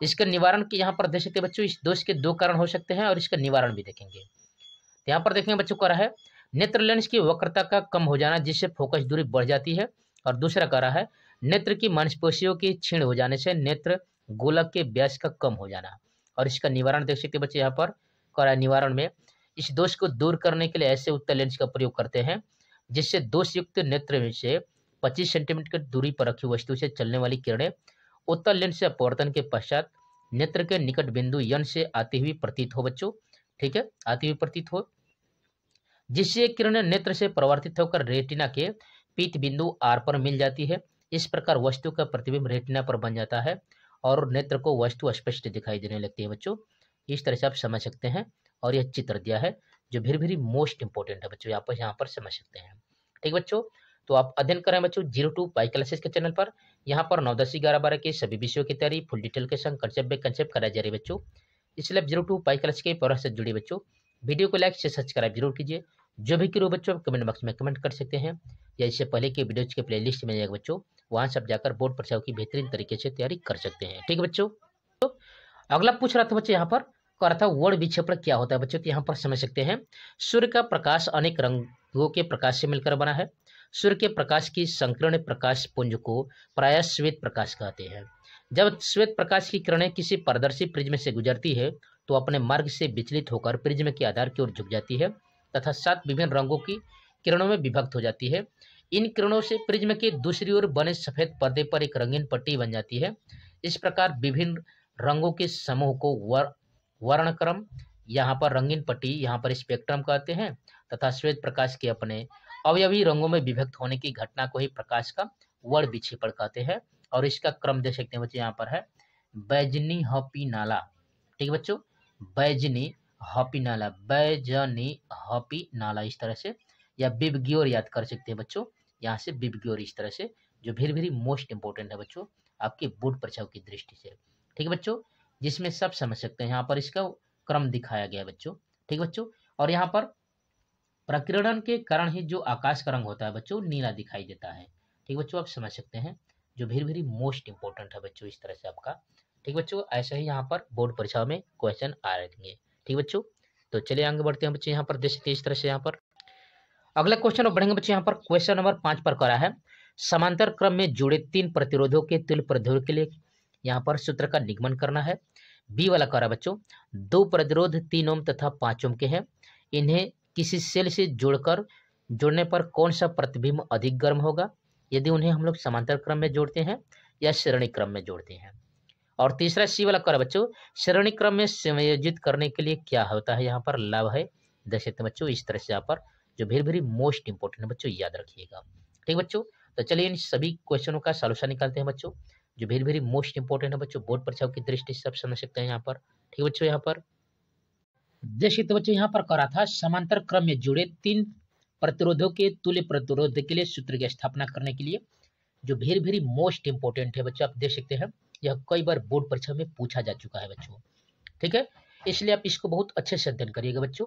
इसका निवारण की यहाँ पर देख सकते हैं बच्चों, इस दोष के दो कारण हो सकते हैं और इसका निवारण भी देखेंगे। तो यहाँ पर देखेंगे बच्चों कह रहा है नेत्र लेंस की वक्रता का कम हो जाना जिससे फोकस दूरी बढ़ जाती है, और दूसरा कह रहा है नेत्र की मांसपेशियों की क्षीण हो जाने से नेत्र गोलक के व्यास का कम हो जाना। और इसका निवारण देख सकते बच्चे यहाँ पर कह रहा है, निवारण में इस दोष को दूर करने के लिए ऐसे उत्तल लेंस का प्रयोग करते हैं जिससे दोष युक्त नेत्र में से 25 सेंटीमीटर की दूरी पर रखी वस्तु से चलने वाली किरणें उत्तल लेंस से अपवर्तन के पश्चात नेत्र के निकट बिंदु यन से आती हुई प्रतीत हो बच्चों। ठीक है, आती हुई प्रतीत हो, जिससे किरणें नेत्र से प्रवर्तित होकर रेटिना के पीत बिंदु आर पर मिल जाती है। इस प्रकार वस्तु का प्रतिबिंब रेटिना पर बन जाता है और नेत्र को वस्तु स्पष्ट दिखाई देने लगती है बच्चों। इस तरह से आप समझ सकते हैं, और यह चित्र दिया है जो वेरी वेरी मोस्ट इंपॉर्टेंट है बच्चों, यहाँ पर समझ सकते हैं। ठीक बच्चों, तो आप अध्ययन करें बच्चों 02 पाई क्लासेस के चैनल पर। यहाँ पर 9, 10, 11, 12 के सभी विषयों की तैयारी फुल डिटेल के संग कंसेप्ट कराया जा रही है बच्चों। इसलिए 02 पाई क्लास के पढ़ाई से जुड़े बच्चों वीडियो को लाइक से सब्सक्राइब जरूर कीजिए। जो भी करो बच्चों आप कमेंट बॉक्स में कमेंट कर सकते हैं, या इससे पहले के वीडियोज के प्लेलिस्ट में जाएगा बच्चों, वहाँ से आप जाकर बोर्ड परीक्षाओं की बेहतरीन तरीके से तैयारी कर सकते हैं। ठीक है बच्चों, तो अगला पूछ रहा था बच्चे यहाँ पर कह रहा था वर्ण विक्षेपण क्या होता है बच्चों। तो यहाँ पर समझ सकते हैं सूर्य का प्रकाश अनेक रंगों के प्रकाश से मिलकर बना है। सूर्य के प्रकाश की संकीर्ण प्रकाश पुंज को प्रायः श्वेत प्रकाश कहते हैं। जब श्वेत प्रकाश की किरणें किसी पारदर्शी प्रिज्म से गुजरती है तो अपने मार्ग से विचलित होकर प्रिज्म के आधार की ओर झुक जाती है तथा 7 विभिन्न रंगों की किरणों में विभक्त हो जाती है। इन किरणों से प्रिज्म के दूसरी ओर बने सफेद पर्दे पर एक रंगीन पट्टी बन जाती है। इस प्रकार विभिन्न रंगों के समूह को वर्णक्रम, यहाँ पर रंगीन पट्टी, यहाँ पर स्पेक्ट्रम कहते हैं, तथा श्वेत प्रकाश के अपने अवयवी रंगों में विभक्त होने की घटना को ही प्रकाश का वर्ण विक्षेपण कहते हैं। और इसका क्रम देख सकते हैं बच्चे, यहाँ पर है बैजनी हॉपी नाला। ठीक है बच्चों, बैजनी हॉपी नाला, बैजनी हॉपी नाला इस तरह से, या बिबग्योर याद कर सकते हैं बच्चों, यहाँ से बिबग्योर इस तरह से, जो वेरी वेरी मोस्ट इंपॉर्टेंट है बच्चों आपके बोर्ड परीक्षाओं की दृष्टि से। ठीक है बच्चों, जिसमें सब समझ सकते हैं, यहाँ पर इसका क्रम दिखाया गया बच्चों। ठीक है बच्चों, और यहाँ पर प्रकीर्णन के कारण ही जो आकाश का रंग होता है बच्चों नीला दिखाई देता है। ठीक बच्चों, आप समझ सकते हैं, जो वेरी वेरी मोस्ट इंपॉर्टेंट है बच्चों इस तरह से आपका। ठीक बच्चों, ऐसा ही यहाँ पर बोर्ड परीक्षा में क्वेश्चन आ रहेंगे। ठीक बच्चों, तो चलिए आगे बढ़ते हैं बच्चे, यहाँ पर देख सकते हैं इस तरह से। यहाँ पर अगला क्वेश्चन और बढ़ेंगे बच्चे, यहाँ पर क्वेश्चन नंबर 5 पर करा है समांतर क्रम में जुड़े 3 प्रतिरोधों के तुल्य प्रतिरोध के लिए यहाँ पर सूत्र का निगमन करना है। बी वाला करा बच्चों 2 प्रतिरोध 3 ओम तथा 5 ओम के हैं। इन्हें किसी सेल से जोड़ने पर कौन सा प्रतिबिंब अधिक गर्म होगा यदि उन्हें हम लोग समांतर क्रम में जोड़ते हैं या श्रेणी क्रम में जोड़ते हैं। और तीसरा सी वाला करा बच्चों श्रेणी क्रम में संयोजित करने के लिए क्या होता है, यहाँ पर लाभ है। देख सकते हैं बच्चों इस तरह से, यहाँ पर जो वेरी वेरी मोस्ट इंपॉर्टेंट है बच्चों, याद रखिएगा। ठीक बच्चों, तो चलिए इन सभी क्वेश्चनों का सॉल्यूशन निकालते हैं बच्चों, जो वेरी वेरी मोस्ट इंपॉर्टेंट है बच्चों, बोर्ड परीक्षाओं की दृष्टि से सब समझ सकते हैं यहाँ पर। ठीक बच्चों, यहाँ पर देख सकते बच्चों, यहाँ पर करा था समांतर क्रम में जुड़े 3 प्रतिरोधों के तुल्य प्रतिरोध के लिए सूत्र की स्थापना करने के लिए, जो वेरी वेरी मोस्ट इंपॉर्टेंट है बच्चों। आप देख सकते हैं यह कई बार बोर्ड परीक्षा में पूछा जा चुका है बच्चों। ठीक है, इसलिए आप इसको बहुत अच्छे से अध्ययन करिएगा बच्चों।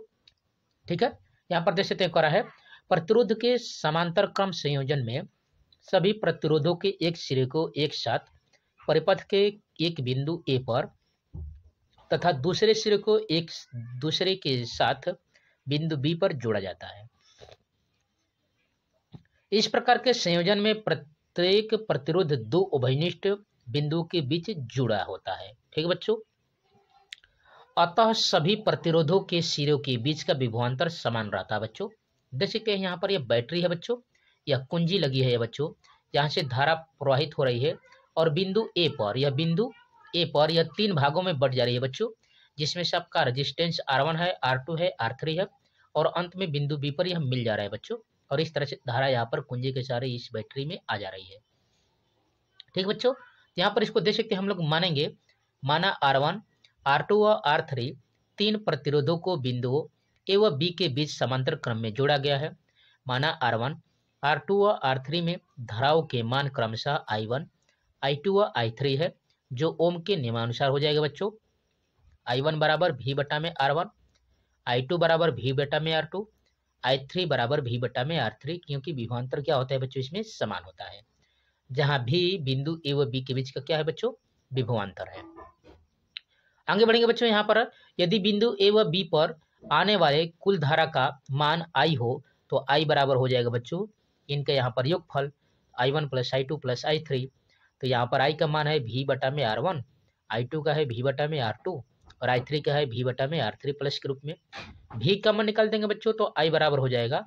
ठीक है, यहाँ पर देख सकते हैं करा है प्रतिरोध के समांतर क्रम संयोजन में सभी प्रतिरोधों के एक सिरे को एक साथ परिपथ के एक बिंदु ए पर तथा दूसरे सिरे को एक दूसरे के साथ बिंदु बी पर जोड़ा जाता है। इस प्रकार के संयोजन में प्रत्येक प्रतिरोध 2 उभयनिष्ठ बिंदुओं के बीच जुड़ा होता है। ठीक है बच्चों, अतः सभी प्रतिरोधों के सिरों के बीच का विभवांतर समान रहता है बच्चों। देख सकते हैं यहाँ पर ये बैटरी है बच्चों, यह कुंजी लगी है बच्चों, यहाँ से धारा प्रवाहित हो रही है और बिंदु ए पर यह 3 भागों में बट जा रही है बच्चों, जिसमें से आपका रेजिस्टेंस R1 है, R2 है, R3 है और अंत में बिंदु बी पर यह मिल जा रहा है बच्चों। और इस तरह से धारा यहाँ पर कुंजी के सहारे इस बैटरी में आ जा रही है। ठीक बच्चों, यहाँ पर इसको देख सकते हैं हम लोग मानेंगे, माना R1, R2 और R3 3 प्रतिरोधों को बिंदुओं ए व बी के बीच समांतर क्रम में जोड़ा गया है। माना R1, R2 और R3 में धाराओं के मान क्रमशः I1, I2 और I3 है, जो ओम के नियमानुसार हो जाएगा बच्चों। I1 बराबर V बटा में R1, I2 बराबर V बटा में R2, I3 बराबर V बटा में R3, क्योंकि विभवांतर क्या होता है बच्चों, इसमें समान होता है, जहां भी बिंदु ए व बी के बीच का क्या है बच्चों, विभवांतर है। आगे बढ़ेंगे बच्चों, यहाँ पर यदि बिंदु ए व बी पर आने वाले कुल धारा का मान I हो तो I बराबर हो जाएगा बच्चों इनका यहाँ पर योगफल I1 plus I2 plus I3। तो यहाँ पर I का मान है V बटा में R1, I2 का है V बटा में R2 और I3 का है V बटा में R3 प्लस के रूप में। V का मान निकाल देंगे बच्चों तो I बराबर हो जाएगा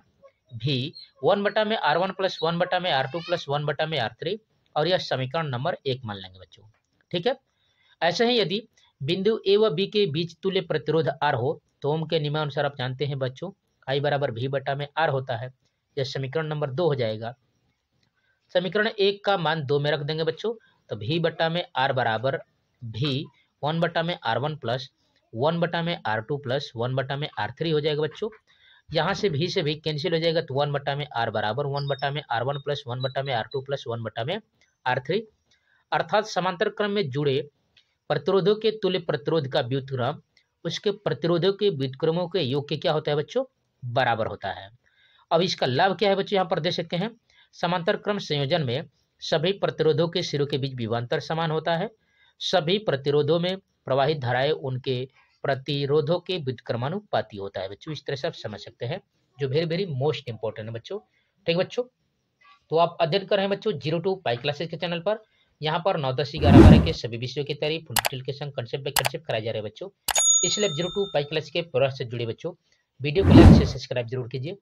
V 1 बटा में R1 प्लस 1 बटा में R2 प्लस 1 बटा में R3, और यह समीकरण नंबर 1 मान लेंगे बच्चों। ठीक है, ऐसे ही यदि बिंदु ए व बी के बीच तुल्य प्रतिरोध R हो तो ओम के नियमानुसार आप जानते हैं बच्चों I बराबर V बटा में R होता है, यह समीकरण नंबर 2 हो जाएगा। समीकरण 1 का मान 2 में रख देंगे बच्चों, तो V बटा में R बराबर V 1 बटा में R1 प्लस 1 बटा में R2 प्लस 1 बटा में R3 हो जाएगा बच्चों। यहाँ से भी कैंसिल हो जाएगा, तो 1 बटा में R बराबर 1 बटा में R1 प्लस 1 बटा में R2 प्लस 1 बटा में R3, अर्थात समांतर क्रम में जुड़े प्रतिरोधों के तुल्य प्रतिरोध का व्युत्क्रम उसके प्रतिरोधों के व्युत्क्रमों के योग के क्या होता है बच्चों, बराबर होता है। अब इसका लाभ क्या है बच्चों, यहाँ पर देख सकते हैं, समांतर क्रम संयोजन में सभी प्रतिरोधों के सिरों के बीच विभवांतर समान होता है। सभी प्रतिरोधों में प्रवाहित धाराएं उनके प्रतिरोधों के व्युत्क्रमानुपाती होता है बच्चों। इस तरह से आप समझ सकते हैं, जो वेरी वेरी मोस्ट इंपॉर्टेंट है बच्चों। ठीक बच्चों, तो आप अध्ययन कर रहे हैं बच्चों 0 2 पाई क्लासेस के चैनल पर। यहाँ पर 9, 10, 11, 12 के सभी विषयों की तैयारी फुल डिटेल के संग कंसेप्ट बाय कंसेप्ट कराए जा रहे हैं बच्चों। इसलिए 0 2 पाई क्लास के प्रोसेस से जुड़े बच्चों वीडियो को लाइक से सब्सक्राइब जरूर कीजिए।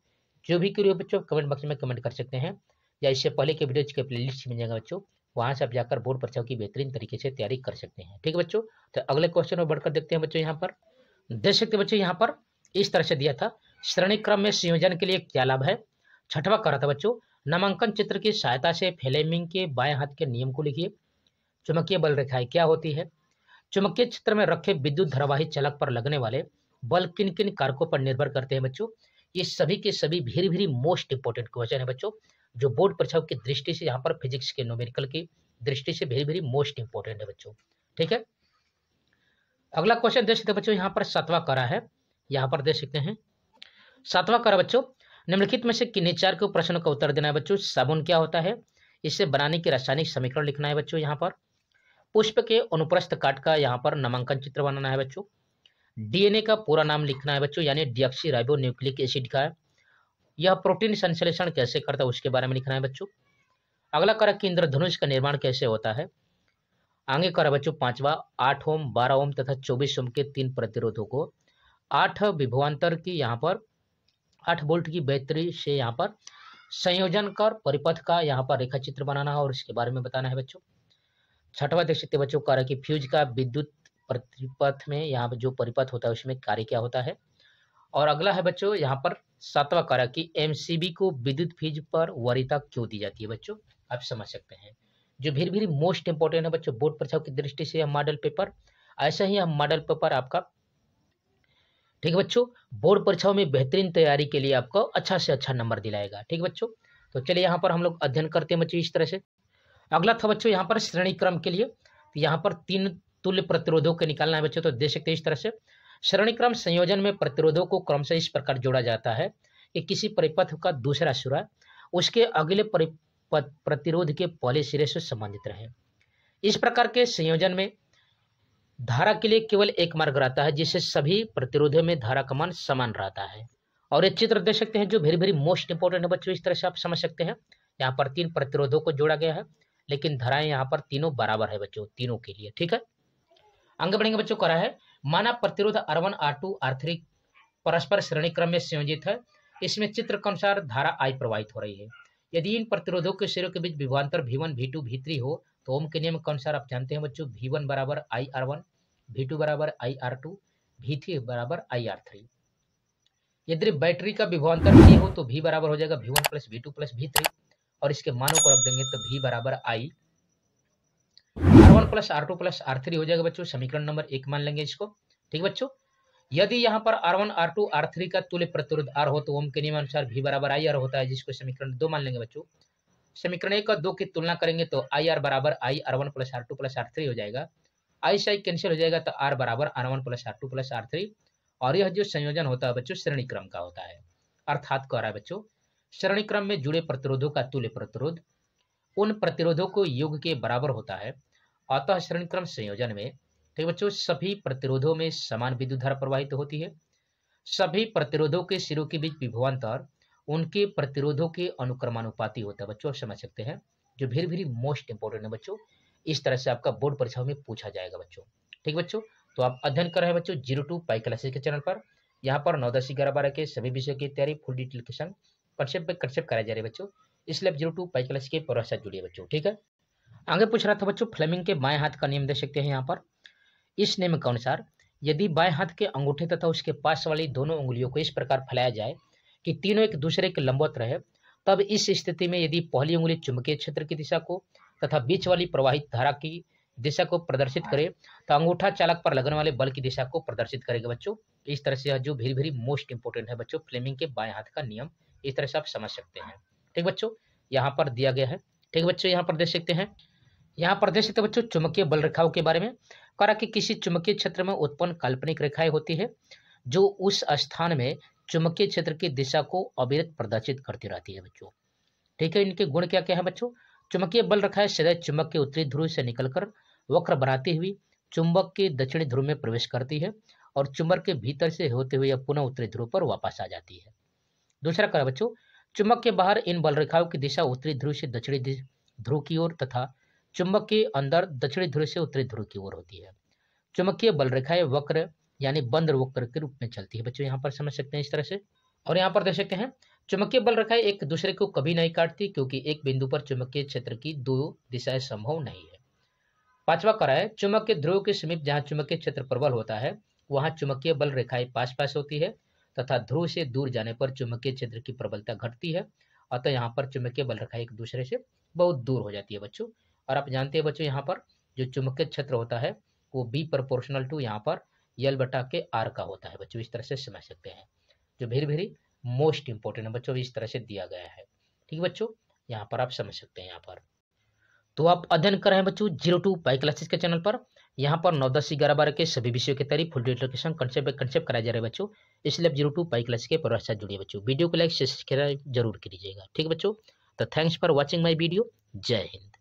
जो भी क्वेरी हो बच्चों कमेंट बॉक्स में कमेंट कर सकते हैं, या इससे पहले के वीडियोज के प्लेलिस्ट मिल जाएगा बच्चों, वहाँ से आप जाकर बोर्ड परीक्षाओं की बेहतरीन तरीके से तैयारी कर सकते हैं। ठीक है बच्चों, तो अगले क्वेश्चन में बढ़कर देखते हैं बच्चों। यहाँ पर देख सकते बच्चों, यहाँ पर इस तरह से दिया था, श्रेणी क्रम में संयोजन के लिए क्या लाभ है। छठवां कर रहा था बच्चों, नामांकन चित्र की सहायता से फ्लेमिंग के बाएं हाथ के नियम को लिखिए। चुंबकीय बल रेखाएं क्या होती है। चुंबकीय क्षेत्र में रखे विद्युत धारावाही चलक पर लगने वाले बल किन किन कारकों पर निर्भर करते हैं बच्चों। ये सभी के सभी very very most important question है बच्चों, जो बोर्ड परीक्षाओं की दृष्टि से, यहाँ पर फिजिक्स के न्यूमेरिकल की दृष्टि से वेरी वेरी मोस्ट इंपॉर्टेंट है बच्चों। ठीक है, अगला क्वेश्चन देख सकते हैं बच्चों, यहाँ पर 7वां करा है। यहाँ पर देख सकते हैं 7वां करा बच्चों, निम्नलिखित में से किन्हीं 4 के प्रश्नों का उत्तर देना है बच्चों। साबुन क्या होता है, इसे बनाने की रासायनिक समीकरण लिखना है बच्चों। यहाँ पर पुष्प के अनुप्रस्थ काट का यहाँ पर नामांकन चित्र बनाना है बच्चों। डीएनए का पूरा नाम लिखना है बच्चों, यानी डीऑक्सी न्यूक्लिक एसिड का। यह प्रोटीन संश्लेषण कैसे करता है उसके बारे में लिखना है बच्चों। अगला कारक कि इंद्रधनुष का निर्माण कैसे होता है। आगे करा बच्चों 5वां 8 ओम 12 ओम तथा 24 ओम के 3 प्रतिरोधों को 8 विभवांतर की यहाँ पर 8 वोल्ट की बैटरी से यहाँ पर संयोजन कर परिपथ का यहाँ पर रेखा चित्र बनाना है और इसके बारे में बताना है बच्चों। 6वां देख सकते बच्चों, कार्य की फ्यूज का विद्युत परिपथ में यहाँ पर जो परिपथ होता है उसमें कार्य क्या होता है। और अगला है बच्चों यहाँ पर 7वां कार्य की एमसीबी को विद्युत फ्यूज पर वरीयता क्यों दी जाती है बच्चों, आप समझ सकते हैं। जो वेरी वेरी मोस्ट इंपॉर्टेंट है बच्चों बोर्ड परीक्षाओं की दृष्टि से, यह मॉडल पेपर, ऐसा ही यह मॉडल पेपर आपका, ठीक है बच्चों, बोर्ड परीक्षाओं में बेहतरीन तैयारी के लिए आपको अच्छा से अच्छा नंबर दिलाएगा। ठीक है बच्चों, तो चलिए यहाँ पर हम लोग अध्ययन करते हैं बच्चों इस तरह से। अगला था बच्चों यहाँ पर श्रेणी क्रम के लिए, तो यहाँ पर 3 तुल्य प्रतिरोधों को निकालना है बच्चों। तो देख सकते हैं इस तरह से श्रेणी क्रम संयोजन में प्रतिरोधों को क्रमशः इस प्रकार जोड़ा जाता है कि किसी परिपथ का दूसरा सिरा उसके अगले प्रतिरोध के पहले सिरे से संबंधित रहे। इस प्रकार के संयोजन में धारा के लिए केवल एक मार्ग रहता है, जिससे सभी प्रतिरोधों में धारा का मान समान रहता है। और ये चित्र देख सकते हैं जो वेरी वेरी मोस्ट इंपॉर्टेंट है बच्चों, इस तरह से आप समझ सकते हैं। यहाँ पर 3 प्रतिरोधों को जोड़ा गया है, लेकिन धाराएं यहाँ पर तीनों बराबर है बच्चों, तीनों के लिए। ठीक है, आगे बढ़ेंगे बच्चों। करा है माना प्रतिरोध R1 R2 R3 परस्पर श्रेणी क्रम में संयोजित है इसमें चित्र के अनुसार धारा I प्रवाहित हो रही है। यदि इन प्रतिरोधों के सिरों के बीच विभवांतर V1, V2, V3 हो तो ओम के नियम के अनुसार आप जानते हैं बच्चों V1 बराबर IR1, V2 बराबर IR2, V3 बराबर IR3। यदि बैटरी का विभवांतर V हो तो V बराबर हो जाएगा V1 plus V2 plus V3 और इसके मानों को रख देंगे तो V बराबर I R1 plus R2 plus R3 हो जाएगा बच्चों। समीकरण नंबर 1 मान लेंगे इसको। ठीक बच्चों, यदि यहाँ पर R1, R2, R3 का तुल्य प्रतिरोध R हो तो ओम के नियम अनुसार V बराबर IR होता है, जिसको समीकरण 2 मान लेंगे बच्चों। समीकरण 1 और 2 की तुलना करेंगे तो IR बराबर I R1 plus R2 plus R3 हो जाएगा। I से I कैंसिल हो जाएगा तो R बराबर R1 plus R2 plus R3 और यह जो संयोजन होता है बच्चों श्रेणी क्रम का होता है। अर्थात कह रहा है बच्चों श्रेणी क्रम में जुड़े प्रतिरोधों का तुल्य प्रतिरोध उन प्रतिरोधों को योग के बराबर होता है। अतः श्रेणी क्रम संयोजन में ठीक बच्चों सभी प्रतिरोधों में समान विद्युत धारा प्रवाहित होती है। सभी प्रतिरोधों के सिरों के बीच विभवांतर उनके प्रतिरोधों के अनुक्रमानुपाती होता है बच्चों। समझ सकते हैं, जो वेरी वेरी मोस्ट इंपोर्टेंट है बच्चों। इस तरह से आपका बोर्ड परीक्षाओं में पूछा जाएगा बच्चों। ठीक बच्चों, तो आप अध्ययन कर रहे हैं बच्चों 02 पाई क्लासेस के चैनल पर। यहाँ पर 9, 10, 11, 12 के सभी विषयों की तैयारी फुल डिटेल के संग कंसेप्ट पे कंसेप्ट कराई जा रही है बच्चों। इसलिए आप 02 पाई क्लास के पूरा साथ जुड़िए बच्चों। ठीक है, आगे पूछ रहा था बच्चों फ्लेमिंग के बाएं हाथ का नियम दे सकते हैं यहाँ पर। इस नियम के अनुसार यदि बाएं हाथ के अंगूठे तथा उसके पास वाली दोनों उंगलियों को इस प्रकार फैलाया जाए कि तीनों एक दूसरे के लंबवत रहे, तब इस स्थिति में यदि पहली उंगली चुंबकीय क्षेत्र की दिशा को तथा बीच वाली प्रवाहित धारा की दिशा को प्रदर्शित करे तो अंगूठा चालक पर लगने वाले बल की दिशा को प्रदर्शित करेगा बच्चों। इस तरह से जो वेरी वेरी मोस्ट इंपोर्टेंट है बच्चों फ्लेमिंग के बाएं हाथ का नियम। इस तरह से आप समझ सकते हैं। ठीक बच्चों, यहाँ पर दिया गया है। ठीक बच्चों, यहाँ पर देख सकते हैं, यहाँ पर देख सकते बच्चों चुंबकीय बल रेखाओं के बारे में कहा कि किसी चुंबकीय क्षेत्र में उत्पन्न काल्पनिक रेखाएं होती है जो उस स्थान में चुंबकीय क्षेत्र की दिशा को अविरत प्रदर्शित करती रहती है बच्चों। ठीक है, इनके गुण क्या क्या है बच्चों। चुंबकीय बल रेखाएं सदैव चुंबक के उत्तरी ध्रुव से निकलकर वक्र बनाती हुई चुंबक के दक्षिणी ध्रुव में प्रवेश करती है और चुंबक के भीतर से होते हुए पुनः उत्तरी ध्रुव पर वापस आ जाती है। दूसरा कहा बच्चों चुंबक के बाहर इन बल रेखाओं की दिशा उत्तरी ध्रुव से दक्षिणी ध्रुव की ओर तथा चुंबक के अंदर दक्षिणी ध्रुव से उत्तरी ध्रुव की ओर होती है। चुंबकीय बल रेखाएं वक्र यानी बंद वक्र के रूप में चलती है बच्चों। यहाँ पर समझ सकते हैं इस तरह से। और यहाँ पर देख सकते हैं चुंबकीय बल रेखाएं एक दूसरे को कभी नहीं काटती क्योंकि एक बिंदु पर चुंबकीय क्षेत्र की दो दिशाएं संभव नहीं है। पांचवा करा है चुंबक के ध्रुव के समीप जहाँ चुंबकीय क्षेत्र प्रबल होता है वहां चुंबकीय बल रेखाएं पास पास होती है तथा ध्रुव से दूर जाने पर चुंबकीय क्षेत्र की प्रबलता घटती है। अतः यहाँ पर चुंबकीय बल रेखाएं एक दूसरे से बहुत दूर हो जाती है बच्चों। और आप जानते हैं बच्चों यहाँ पर जो चुंबकीय क्षेत्र होता है वो बी प्रोपोर्शनल टू यहाँ पर यल बटा के आर का होता है बच्चों। इस तरह से समझ सकते हैं, जो वेरी वेरी मोस्ट इंपोर्टेंट है बच्चों। इस तरह से दिया गया है। ठीक बच्चों, यहाँ पर आप समझ सकते हैं। यहाँ पर तो आप अध्ययन कर रहे हैं बच्चों 02 पाई क्लासेस के चैनल पर। यहाँ पर 9, 10, 11, 12 के सभी विषयों की तैयारी फुल डिटेल के संग कंसेप्ट कराया जा रहा है बच्चों। इसलिए आप 02 पाई क्लास के परिवार साथ जुड़िए बच्चों। वीडियो को लाइक सब्सक्राइब जरूर कीजिएगा। ठीक बच्चों, तो thanks for watching my video. जय हिंद।